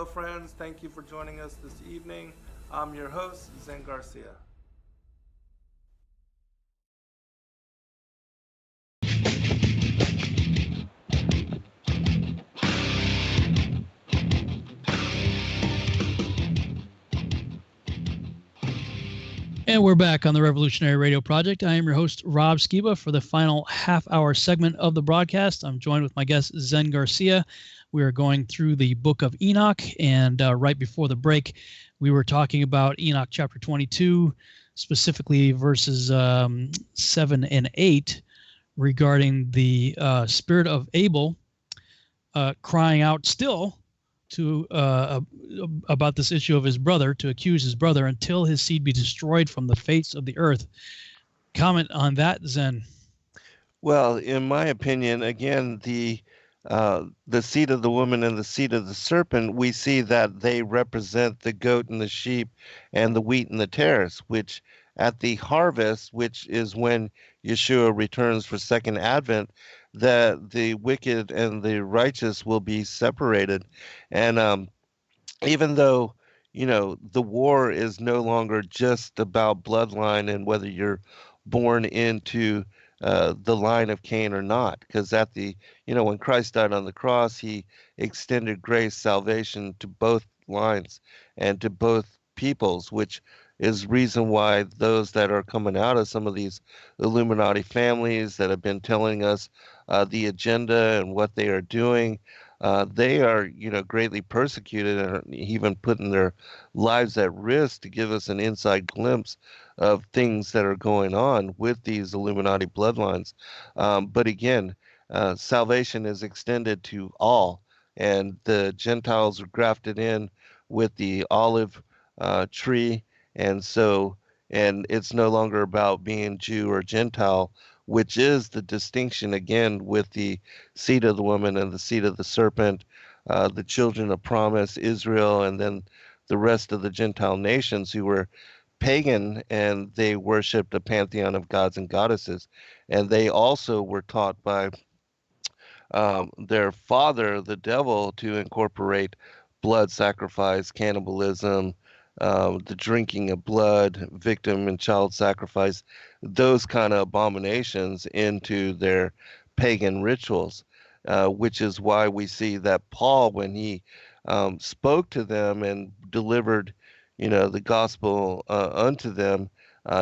Hello, friends. Thank you for joining us this evening. I'm your host, Zen Garcia. And we're back on the Revolutionary Radio Project. I am your host, Rob Skiba, for the final half-hour segment of the broadcast. I'm joined with my guest, Zen Garcia. We are going through the Book of Enoch, and right before the break, we were talking about Enoch Chapter 22, specifically verses 7 and 8, regarding the spirit of Abel crying out still to about this issue of his brother, to accuse his brother until his seed be destroyed from the face of the earth. Comment on that, Zen. Well, in my opinion, again, the seed of the woman and the seed of the serpent, we see that they represent the goat and the sheep and the wheat and the tares, which at the harvest, which is when Yeshua returns for second advent, that the wicked and the righteous will be separated. And even though, the war is no longer just about bloodline and whether you're born into the line of Cain or not, because when Christ died on the cross, he extended grace, salvation to both lines and to both peoples, which is reason why those that are coming out of some of these Illuminati families that have been telling us the agenda and what they are doing, they are, greatly persecuted and even putting their lives at risk to give us an inside glimpse of things that are going on with these Illuminati bloodlines. But again, salvation is extended to all, and the Gentiles are grafted in with the olive tree. And it's no longer about being Jew or Gentile, which is the distinction again with the seed of the woman and the seed of the serpent, the children of promise, Israel, and then the rest of the Gentile nations who were pagan and they worshiped a pantheon of gods and goddesses. And they also were taught by their father, the devil, to incorporate blood sacrifice, cannibalism, the drinking of blood, victim and child sacrifice, those kind of abominations into their pagan rituals, which is why we see that Paul, when he spoke to them and delivered, the gospel unto them,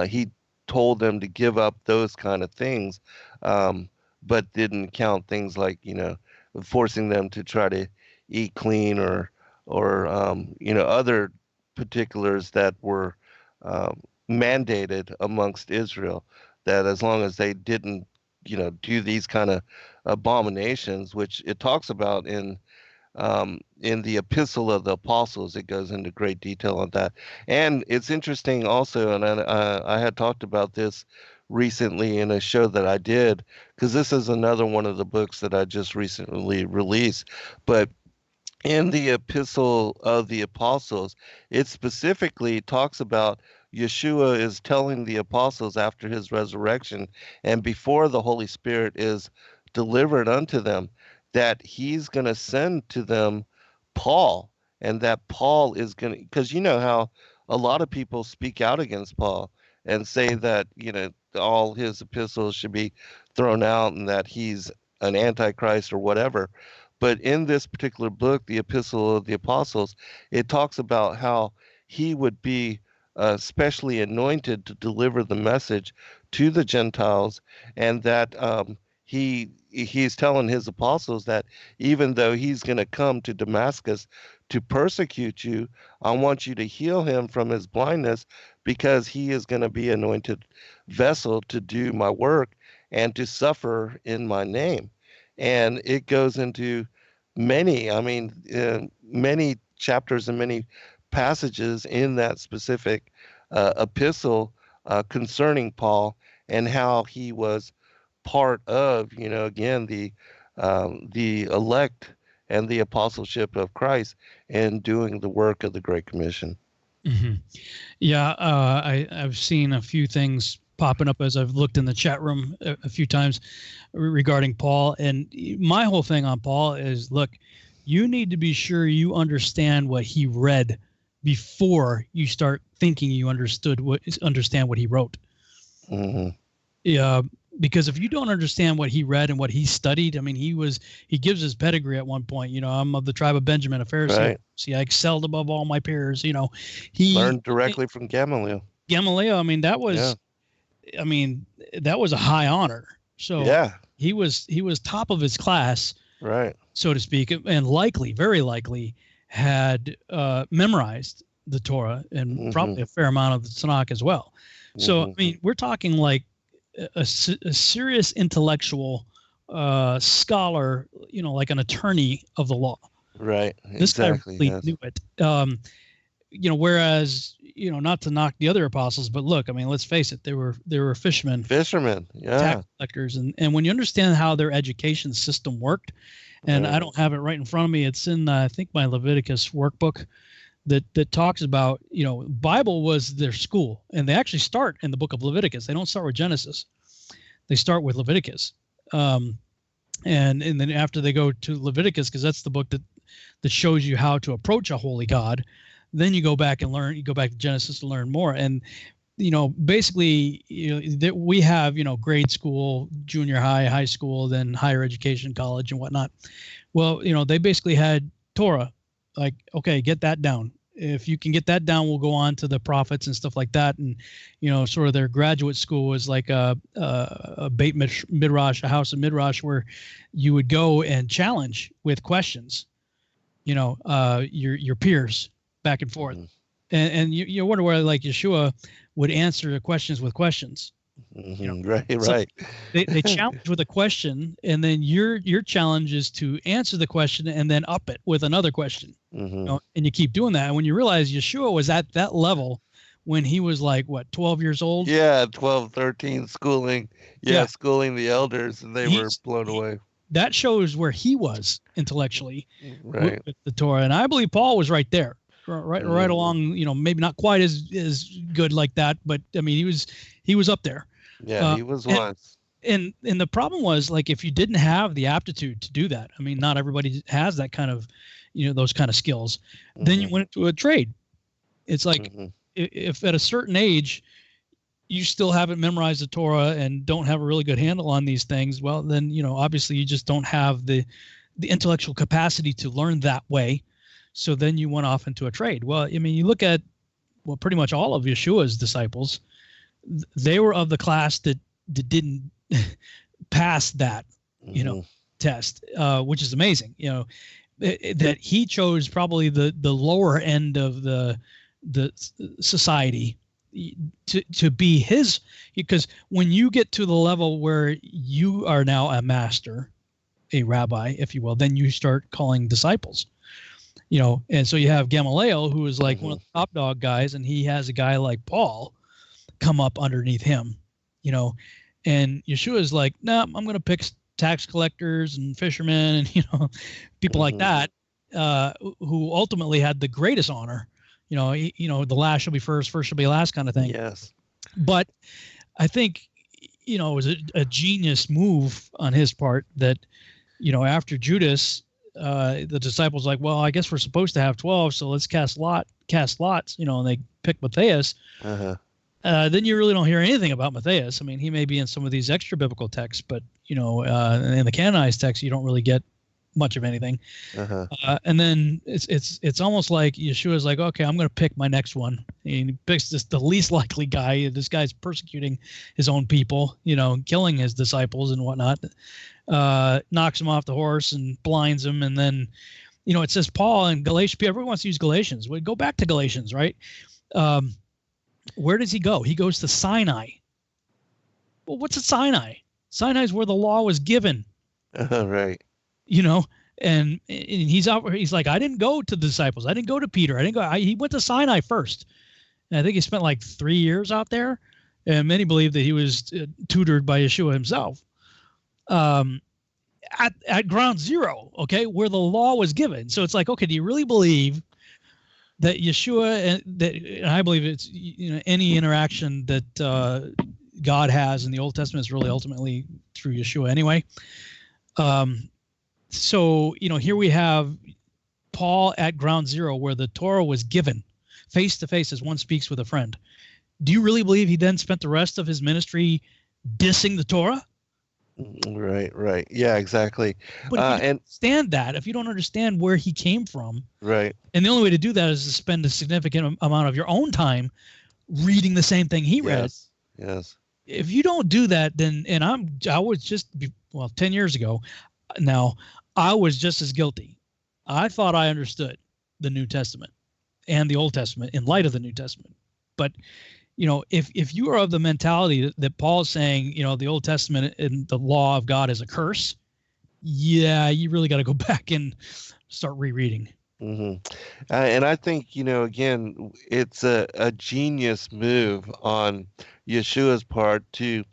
he told them to give up those kind of things, but didn't count things like, forcing them to try to eat clean or other particulars that were mandated amongst Israel, that as long as they didn't, do these kind of abominations, which it talks about in the Epistle of the Apostles. It goes into great detail on that. And it's interesting also, and I had talked about this recently in a show that I did, because this is another one of the books that I just recently released, but in the Epistle of the Apostles, it specifically talks about Yeshua is telling the apostles after his resurrection and before the Holy Spirit is delivered unto them, that he's going to send to them Paul, and that Paul is going to, because you know how a lot of people speak out against Paul and say that, all his epistles should be thrown out and that he's an antichrist or whatever. But in this particular book, the Epistle of the Apostles, it talks about how he would be specially anointed to deliver the message to the Gentiles, and that he's telling his apostles that even though he's going to come to Damascus to persecute you, I want you to heal him from his blindness, because he is going to be anointed vessel to do my work and to suffer in my name. And it goes into many chapters and many passages in that specific epistle concerning Paul and how he was part of, again, the elect and the apostleship of Christ in doing the work of the Great Commission. Mm-hmm. Yeah, I've seen a few things popping up as I've looked in the chat room a few times regarding Paul. And my whole thing on Paul is, look, you need to be sure you understand what he read before you start thinking you understand what he wrote. Yeah, because if you don't understand what he read and what he studied, I mean, he gives his pedigree at one point. I'm of the tribe of Benjamin, a Pharisee. Right. See, I excelled above all my peers. He learned directly from Gamaliel. I mean, that was a high honor. So yeah, he was top of his class, right, so to speak, and very likely had memorized the Torah and probably a fair amount of the Tanakh as well. So I mean, we're talking like a serious intellectual scholar, like an attorney of the law. Right. This exactly, guy really knew it. Whereas, not to knock the other apostles, but look, I mean, let's face it, they were fishermen, yeah, tax collectors, and when you understand how their education system worked, and I don't have it right in front of me, it's in I think my Leviticus workbook that talks about, Bible was their school, and they actually start in the book of Leviticus. They don't start with Genesis. They start with Leviticus. And then after they go to Leviticus, because that's the book that shows you how to approach a holy God, then you go back and learn, you go back to Genesis to learn more. And, basically, we have, grade school, junior high, high school, then higher education, college and whatnot. Well, they basically had Torah. Like, okay, get that down. If you can get that down, we'll go on to the prophets and stuff like that. And, sort of their graduate school was like a Beit Midrash, a house of Midrash, where you would go and challenge with questions, your peers back and forth. And you wonder where, like, Yeshua would answer the questions with questions. Right. They challenge with a question, and then your challenge is to answer the question and then up it with another question. And you keep doing that. And when you realize Yeshua was at that level when he was like, what, 12 years old? Yeah, 12, 13, schooling. Schooling the elders, and they were blown away. That shows where he was intellectually with the Torah. And I believe Paul was right there, right along, maybe not quite as good like that, but I mean, he was up there. Yeah, he was wise. And the problem was, like, if you didn't have the aptitude to do that, I mean, not everybody has that kind of, those kind of skills, then you went into a trade. It's like, if at a certain age you still haven't memorized the Torah and don't have a really good handle on these things, well, then, obviously you just don't have the intellectual capacity to learn that way. So then you went off into a trade. Well, I mean, you look at, pretty much all of Yeshua's disciples, they were of the class that didn't pass that, test, which is amazing. That he chose probably the lower end of the society to be his, because when you get to the level where you are now a master, a rabbi, if you will, then you start calling disciples. And so you have Gamaliel, who is like one of the top dog guys, and he has a guy like Paul come up underneath him, and Yeshua is like, no, I'm going to pick tax collectors and fishermen and, people like that, who ultimately had the greatest honor, the last shall be first shall be last kind of thing. Yes. But I think, it was a genius move on his part that, after Judas, the disciples like, well, I guess we're supposed to have 12, so let's cast lots, and they pick Matthias. Then you really don't hear anything about Matthias. I mean, he may be in some of these extra biblical texts, but in the canonized text, you don't really get much of anything. And then it's almost like Yeshua's like, okay, I'm going to pick my next one. And he picks the least likely guy. This guy's persecuting his own people, killing his disciples and whatnot. Knocks him off the horse and blinds him. And then, it says Paul in Galatians. Everyone wants to use Galatians. We go back to Galatians, right? Where does he go? He goes to Sinai. Well, what's at Sinai? Sinai is where the law was given. Right. And he's out. He's like, I didn't go to the disciples. I didn't go to Peter. He went to Sinai first. And I think he spent like 3 years out there. And many believe that he was tutored by Yeshua himself. At ground zero, okay, where the law was given. So it's like, okay, do you really believe that Yeshua, and I believe it's, any interaction that God has in the Old Testament is really ultimately through Yeshua anyway. So, here we have Paul at ground zero, where the Torah was given face to face as one speaks with a friend. Do you really believe he then spent the rest of his ministry dissing the Torah? Right. Yeah, exactly. But if you don't understand that, if you don't understand where he came from, right. And the only way to do that is to spend a significant amount of your own time reading the same thing he read. Yes. If you don't do that, then, and I was just, 10 years ago now, I was just as guilty. I thought I understood the New Testament and the Old Testament in light of the New Testament. But, if you are of the mentality that Paul's saying, the Old Testament and the law of God is a curse, yeah, you really got to go back and start rereading. Mm-hmm. And I think, again, it's a genius move on Yeshua's part to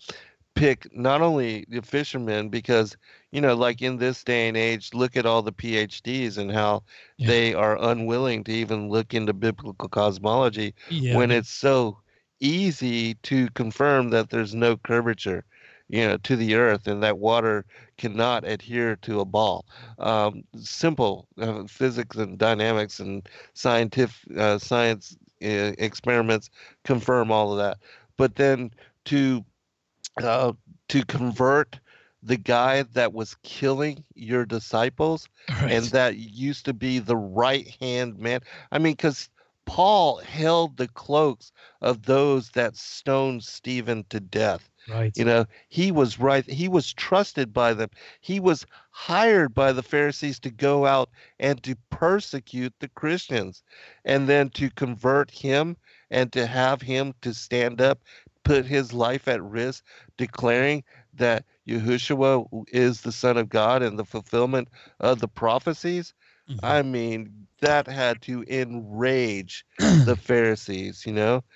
pick not only the fishermen, because, like in this day and age, look at all the PhDs and how they are unwilling to even look into biblical cosmology when it's so easy to confirm that there's no curvature, to the earth, and that water cannot adhere to a ball. Simple physics and dynamics and science experiments confirm all of that. But then to convert the guy that was killing your disciples, and that used to be the right-hand man. I mean, because Paul held the cloaks of those that stoned Stephen to death. Right. He was right. He was trusted by them. He was hired by the Pharisees to go out and to persecute the Christians, and then to convert him and to have him to stand up, put his life at risk, declaring that Yahushua is the Son of God and the fulfillment of the prophecies. Mm-hmm. I mean, that had to enrage the Pharisees,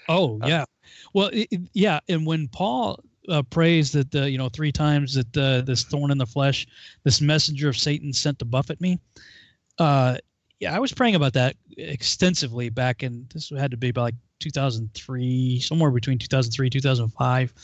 Oh, yeah. Well, yeah. And when Paul prays that, 3 times that this thorn in the flesh, this messenger of Satan sent to buffet me. I was praying about that extensively back in, this had to be about like 2003, somewhere between 2003, 2005,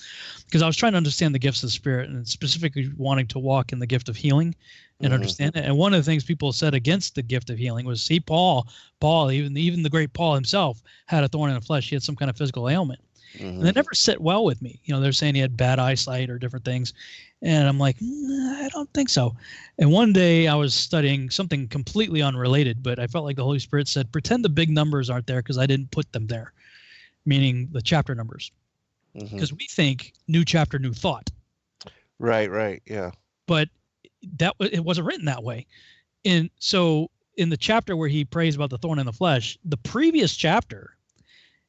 because I was trying to understand the gifts of the Spirit, and specifically wanting to walk in the gift of healing and understand it. And one of the things people said against the gift of healing was, see, Paul, even the great Paul himself had a thorn in the flesh. He had some kind of physical ailment. And that never sit well with me. They're saying he had bad eyesight or different things. And I'm like, I don't think so. And one day I was studying something completely unrelated, but I felt like the Holy Spirit said, pretend the big numbers aren't there because I didn't put them there, meaning the chapter numbers. Because we think new chapter, new thought. Right, yeah. But it wasn't written that way. And so in the chapter where he prays about the thorn in the flesh, the previous chapter,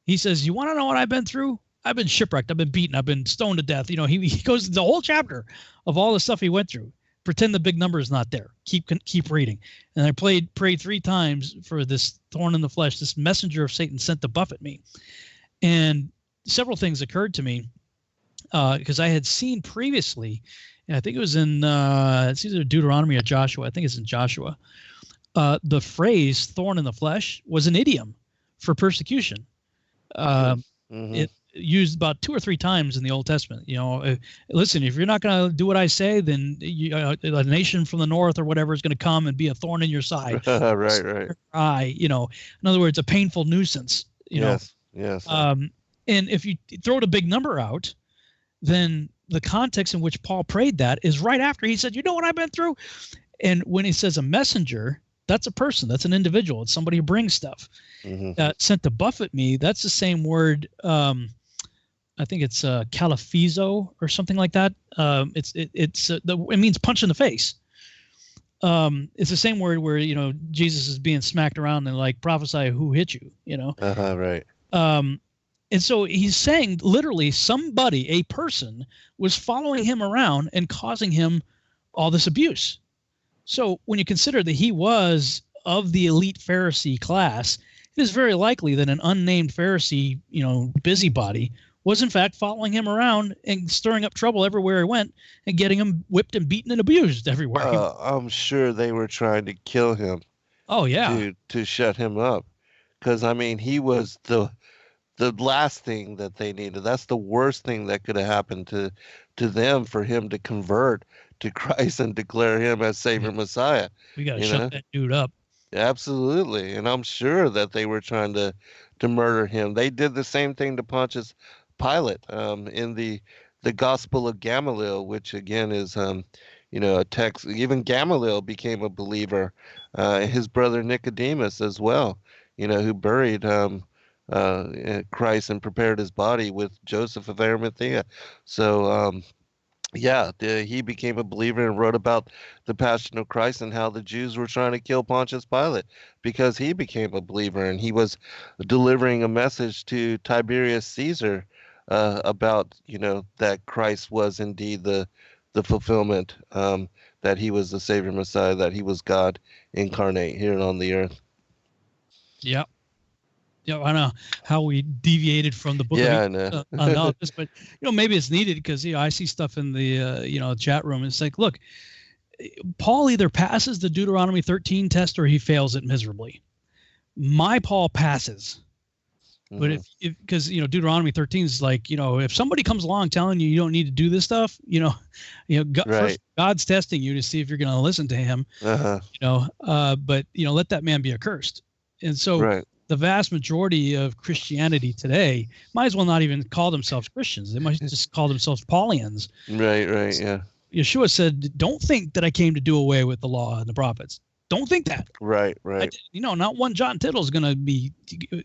he says, you want to know what I've been through? I've been shipwrecked. I've been beaten. I've been stoned to death. He goes the whole chapter of all the stuff he went through. Pretend the big number is not there. Keep reading. And I prayed 3 times for this thorn in the flesh, this messenger of Satan sent to buffet me. And several things occurred to me because I had seen previously, and I think it was in it's either Deuteronomy or Joshua. I think it's in Joshua. The phrase "thorn in the flesh" was an idiom for persecution. It used about 2 or 3 times in the Old Testament. Listen, if you're not going to do what I say, then a nation from the north or whatever is going to come and be a thorn in your side. Right. In other words, a painful nuisance. Yes. And if you throw the big number out, then the context in which Paul prayed that is right after he said, you know what I've been through? And when he says a messenger, that's a person, that's an individual. It's somebody who brings stuff. Sent to buffet me, that's the same word. I think it's califizo or something like that. It means punch in the face. It's the same word where, Jesus is being smacked around and like prophesy who hit you, Right. And so he's saying literally somebody, a person, was following him around and causing him all this abuse. So when you consider that he was of the elite Pharisee class, it is very likely that an unnamed Pharisee, busybody, was in fact following him around and stirring up trouble everywhere he went and getting him whipped and beaten and abused everywhere. I'm sure they were trying to kill him. Oh, yeah. To shut him up. Because, he was the last thing that they needed. That's the worst thing that could have happened to them, for him to convert to Christ and declare him as Savior Messiah. We got to shut that dude up. Absolutely, and I'm sure that they were trying to murder him. They did the same thing to Pontius Pilate in the Gospel of Gamaliel, which again is a text. Even Gamaliel became a believer. His brother Nicodemus as well, who buried Christ and prepared his body with Joseph of Arimathea. So yeah, he became a believer and wrote about the Passion of Christ and how the Jews were trying to kill Pontius Pilate because he became a believer and he was delivering a message to Tiberius Caesar about, that Christ was indeed the fulfillment, that he was the Savior Messiah, that he was God incarnate here on the earth. Yeah. Yeah, I know how we deviated from the book. Yeah, of Enoch, on all this, but maybe it's needed because I see stuff in the chat room. It's like, look, Paul either passes the Deuteronomy 13 test or he fails it miserably. My Paul passes, but if because Deuteronomy 13 is like, if somebody comes along telling you don't need to do this stuff, God, Right. first God's testing you to see if you're going to listen to him. But let that man be accursed. And so. Right. The vast majority of Christianity today might as well not even call themselves Christians. They might just call themselves Paulians. Right, yeah. Yeshua said, don't think that I came to do away with the law and the prophets. Don't think that. Right. Not one jot and tittle is going to be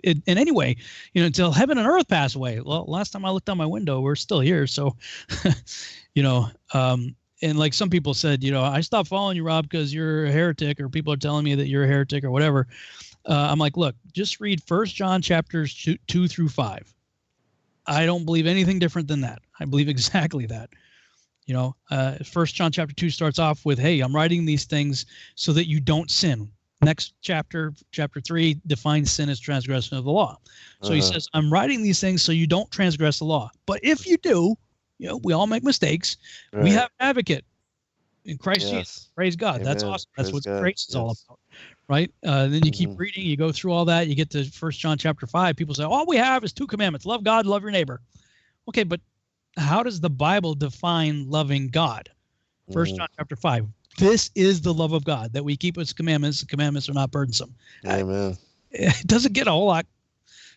in any way, until heaven and earth pass away. Well, last time I looked out my window, we're still here. So, and like some people said, I stopped following you, Rob, because you're a heretic, or people are telling me that you're a heretic or whatever. I'm like, look, just read 1 John chapters 2 through 5. I don't believe anything different than that. I believe exactly that. 1 John chapter 2 starts off with, hey, I'm writing these things so that you don't sin. Next chapter 3, defines sin as transgression of the law. So he says, I'm writing these things so you don't transgress the law. But if you do, we all make mistakes. Right. We have an advocate in Christ Jesus. Praise God. Amen. That's awesome. That's what grace is all about. Right. Then you keep reading, you go through all that, you get to 1 John chapter 5. People say, all we have is 2 commandments. Love God, love your neighbor. Okay, but how does the Bible define loving God? 1 John chapter 5. This is the love of God, that we keep his commandments. The commandments are not burdensome. Amen. It doesn't get a whole lot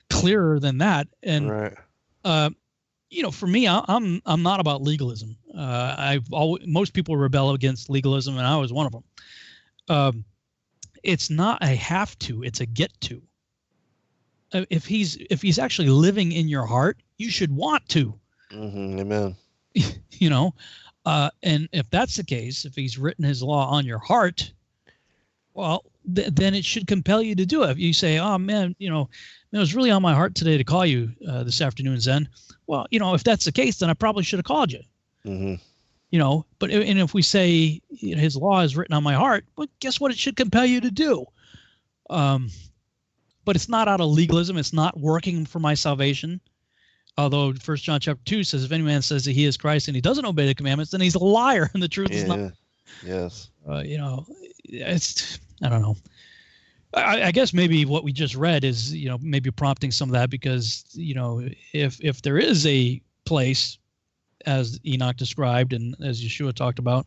clearer than that. And for me, I'm not about legalism. Most people rebel against legalism, and I was one of them. It's not a have to, it's a get to. If he's actually living in your heart, you should want to. Amen. And if that's the case, if he's written his law on your heart, well, then it should compel you to do it. If you say, oh man, it was really on my heart today to call you this afternoon, Zen. Well, if that's the case, then I probably should have called you. But if we say his law is written on my heart, well, guess what? It should compel you to do. But it's not out of legalism. It's not working for my salvation. Although 1 John chapter 2 says, if any man says that he is Christ and he doesn't obey the commandments, then he's a liar, and the truth is not. Yes. It's, I don't know. I guess maybe what we just read is, maybe prompting some of that, because, if there is a place, as Enoch described and as Yeshua talked about,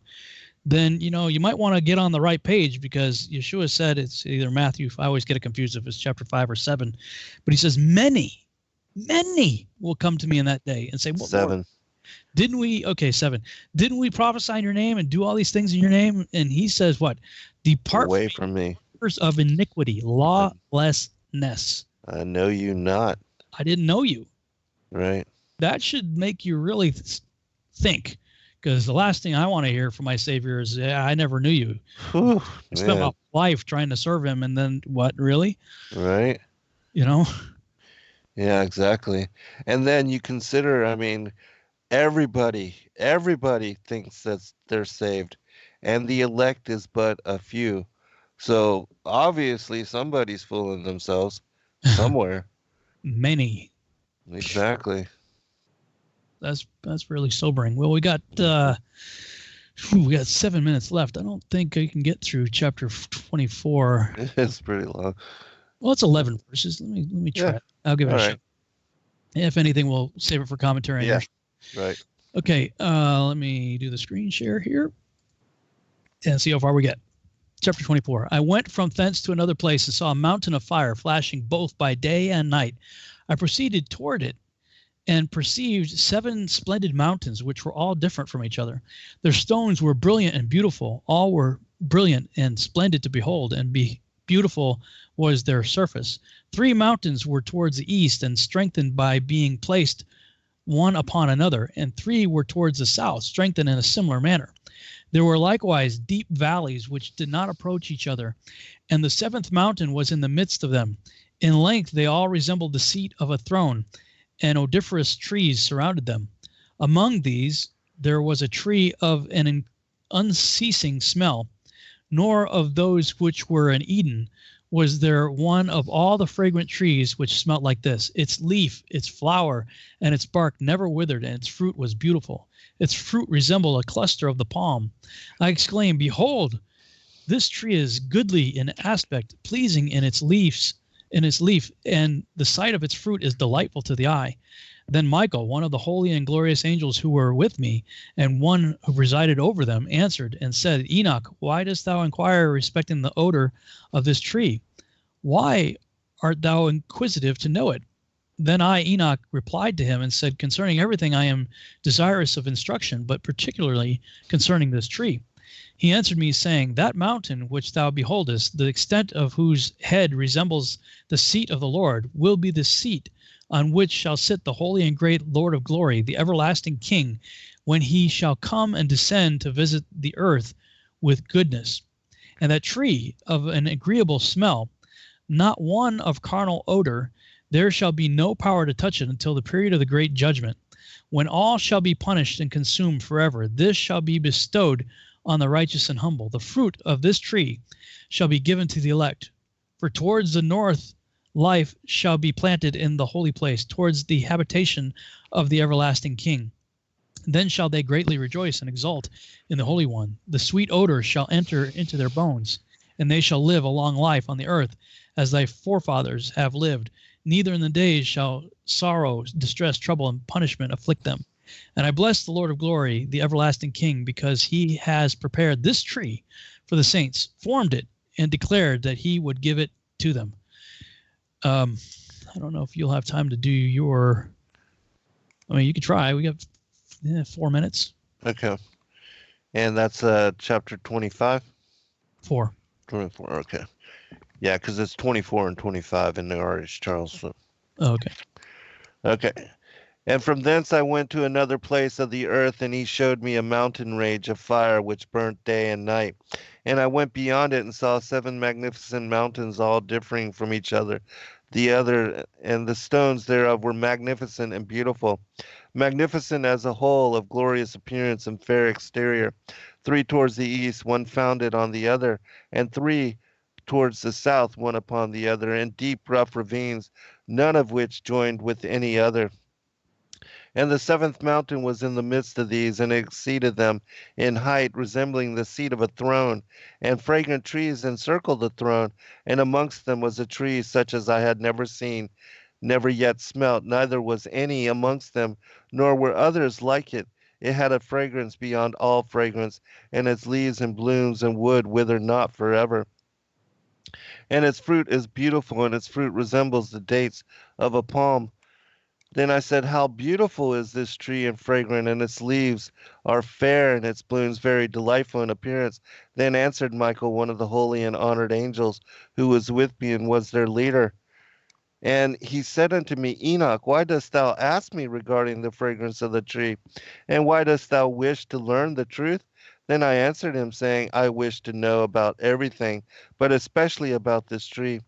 then, you might want to get on the right page, because Yeshua said, it's either Matthew, I always get it confused if it's chapter 5 or 7, but he says, many will come to me in that day and say, well, 7. Lord, didn't we, 7, didn't we prophesy in your name and do all these things in your name? And he says, what? Depart away from me, of iniquity, lawlessness. I know you not. I didn't know you. Right. That should make you really think, because the last thing I want to hear from my Savior is, I never knew you. Whew, I spent my life trying to serve him, and then what, really? Right. Yeah, exactly. And then you consider, everybody thinks that they're saved, and the elect is but a few. So obviously somebody's fooling themselves somewhere. Many. Exactly. That's really sobering. Well, we got 7 minutes left. I don't think I can get through chapter 24. It's pretty long. Well, it's 11 verses. Let me try it. I'll give it a shot. If anything, we'll save it for commentary. Yeah. Right. Okay. Let me do the screen share here and see how far we get. Chapter 24. I went from thence to another place and saw a mountain of fire flashing both by day and night. I proceeded toward it and perceived 7 splendid mountains, which were all different from each other. Their stones were brilliant and beautiful. All were brilliant and splendid to behold, and beautiful was their surface. 3 mountains were towards the east and strengthened by being placed one upon another, and 3 were towards the south, strengthened in a similar manner. There were likewise deep valleys which did not approach each other, and the 7th mountain was in the midst of them. In length they all resembled the seat of a throne, and odoriferous trees surrounded them. Among these there was a tree of an unceasing smell, nor of those which were in Eden was there one of all the fragrant trees which smelt like this. Its leaf, its flower, and its bark never withered, and its fruit was beautiful. Its fruit resembled a cluster of the palm. I exclaimed, Behold, this tree is goodly in aspect, pleasing in its leaf, and the sight of its fruit is delightful to the eye. Then Michael, one of the holy and glorious angels who were with me, and one who presided over them, answered and said, Enoch, why dost thou inquire respecting the odor of this tree? Why art thou inquisitive to know it? Then I, Enoch, replied to him and said, Concerning everything I am desirous of instruction, but particularly concerning this tree. He answered me, saying, That mountain which thou beholdest, the extent of whose head resembles the seat of the Lord, will be the seat on which shall sit the holy and great Lord of glory, the everlasting King, when he shall come and descend to visit the earth with goodness. And that tree of an agreeable smell, not one of carnal odor, there shall be no power to touch it until the period of the great judgment, when all shall be punished and consumed forever. This shall be bestowed on the righteous and humble. The fruit of this tree shall be given to the elect. For towards the north life shall be planted in the holy place, towards the habitation of the everlasting King. Then shall they greatly rejoice and exult in the Holy One. The sweet odor shall enter into their bones, and they shall live a long life on the earth, as thy forefathers have lived. Neither in the days shall sorrow, distress, trouble, and punishment afflict them. And I bless the Lord of glory, the everlasting King, because he has prepared this tree for the saints, formed it, and declared that he would give it to them. I don't know if you'll have time to do your... I mean, you could try. We got 4 minutes. Okay. And that's chapter 25? 4. 24, okay. Yeah, because it's 24 and 25 in the R.H. Charles. So. Oh, okay. Okay. And from thence I went to another place of the earth, and he showed me a mountain range of fire which burnt day and night. And I went beyond it and saw 7 magnificent mountains, all differing from each other. And the stones thereof were magnificent and beautiful, magnificent as a whole, of glorious appearance and fair exterior. 3 towards the east, one founded on the other, and 3 towards the south, one upon the other, and deep rough ravines, none of which joined with any other. And the 7th mountain was in the midst of these, and exceeded them in height, resembling the seat of a throne. And fragrant trees encircled the throne, and amongst them was a tree such as I had never seen, never yet smelt, neither was any amongst them, nor were others like it. It had a fragrance beyond all fragrance, and its leaves and blooms and wood wither not forever. And its fruit is beautiful, and its fruit resembles the dates of a palm. Then I said, How beautiful is this tree and fragrant, and its leaves are fair, and its blooms very delightful in appearance. Then answered Michael, one of the holy and honored angels, who was with me and was their leader. And he said unto me, Enoch, why dost thou ask me regarding the fragrance of the tree? And why dost thou wish to learn the truth? Then I answered him, saying, I wish to know about everything, but especially about this tree.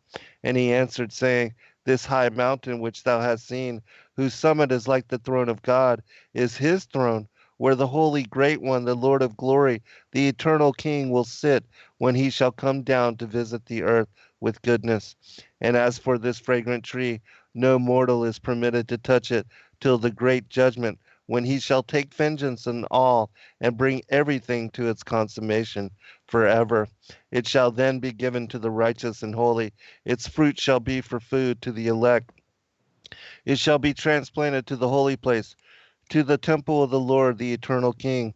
And he answered, saying, This high mountain which thou hast seen, whose summit is like the throne of God, is his throne, where the holy great one, the Lord of glory, the eternal King, will sit when he shall come down to visit the earth with goodness. And as for this fragrant tree, no mortal is permitted to touch it till the great judgment, when he shall take vengeance on all and bring everything to its consummation forever. It shall then be given to the righteous and holy. Its fruit shall be for food to the elect. It shall be transplanted to the holy place, to the temple of the Lord, the eternal King.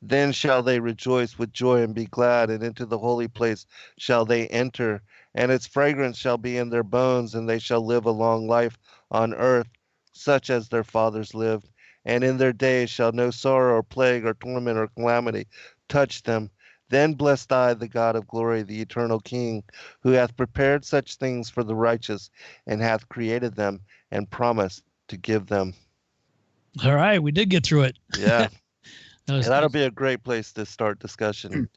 Then shall they rejoice with joy and be glad, and into the holy place shall they enter, and its fragrance shall be in their bones, and they shall live a long life on earth, such as their fathers lived. And in their days shall no sorrow or plague or torment or calamity touch them. Then blessed I, the God of glory, the eternal King, who hath prepared such things for the righteous, and hath created them, and promised to give them. All right, we did get through it. Yeah. That was That'll nice. be a great place to start discussion.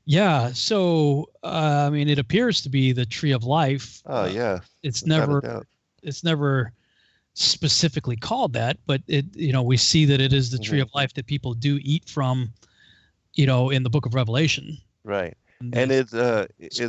Yeah. So, I mean, it appears to be the tree of life. Oh, yeah. It's without a never, doubt. it's never specifically called that, but it, we see that it is the tree of life that people do eat from, in the book of Revelation. Right. And it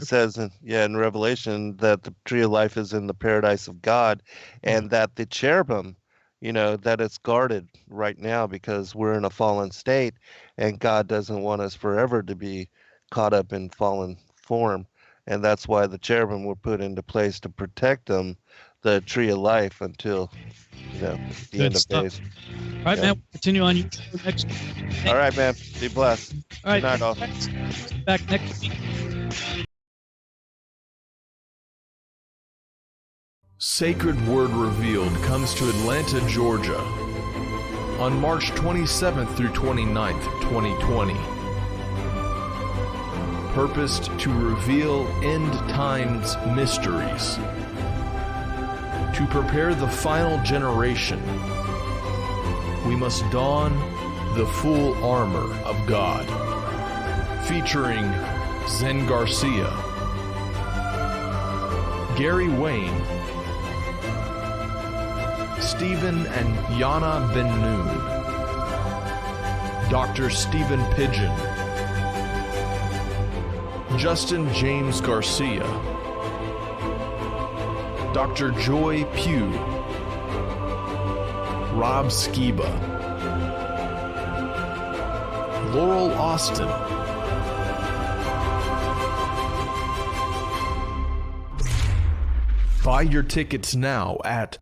says in Revelation that the tree of life is in the paradise of God, and that the cherubim, that it's guarded right now because we're in a fallen state, and God doesn't want us forever to be caught up in fallen form. And that's why the cherubim were put into place to protect them, the tree of life, until the Good end of stuff. days. All right, Yeah. man. We'll continue on next. All right, man. Be blessed. All right. Good night, all. Back next week. Sacred Word Revealed comes to Atlanta, Georgia on March 27th through 29th, 2020. Purposed to reveal end times mysteries, to prepare the final generation, we must don the full armor of God. Featuring Zen Garcia, Gary Wayne, Stephen and Yana Ben Noon, Dr. Stephen Pigeon, Justin James Garcia, Dr. Joy Pugh, Rob Skiba, Laurel Austin, buy your tickets now at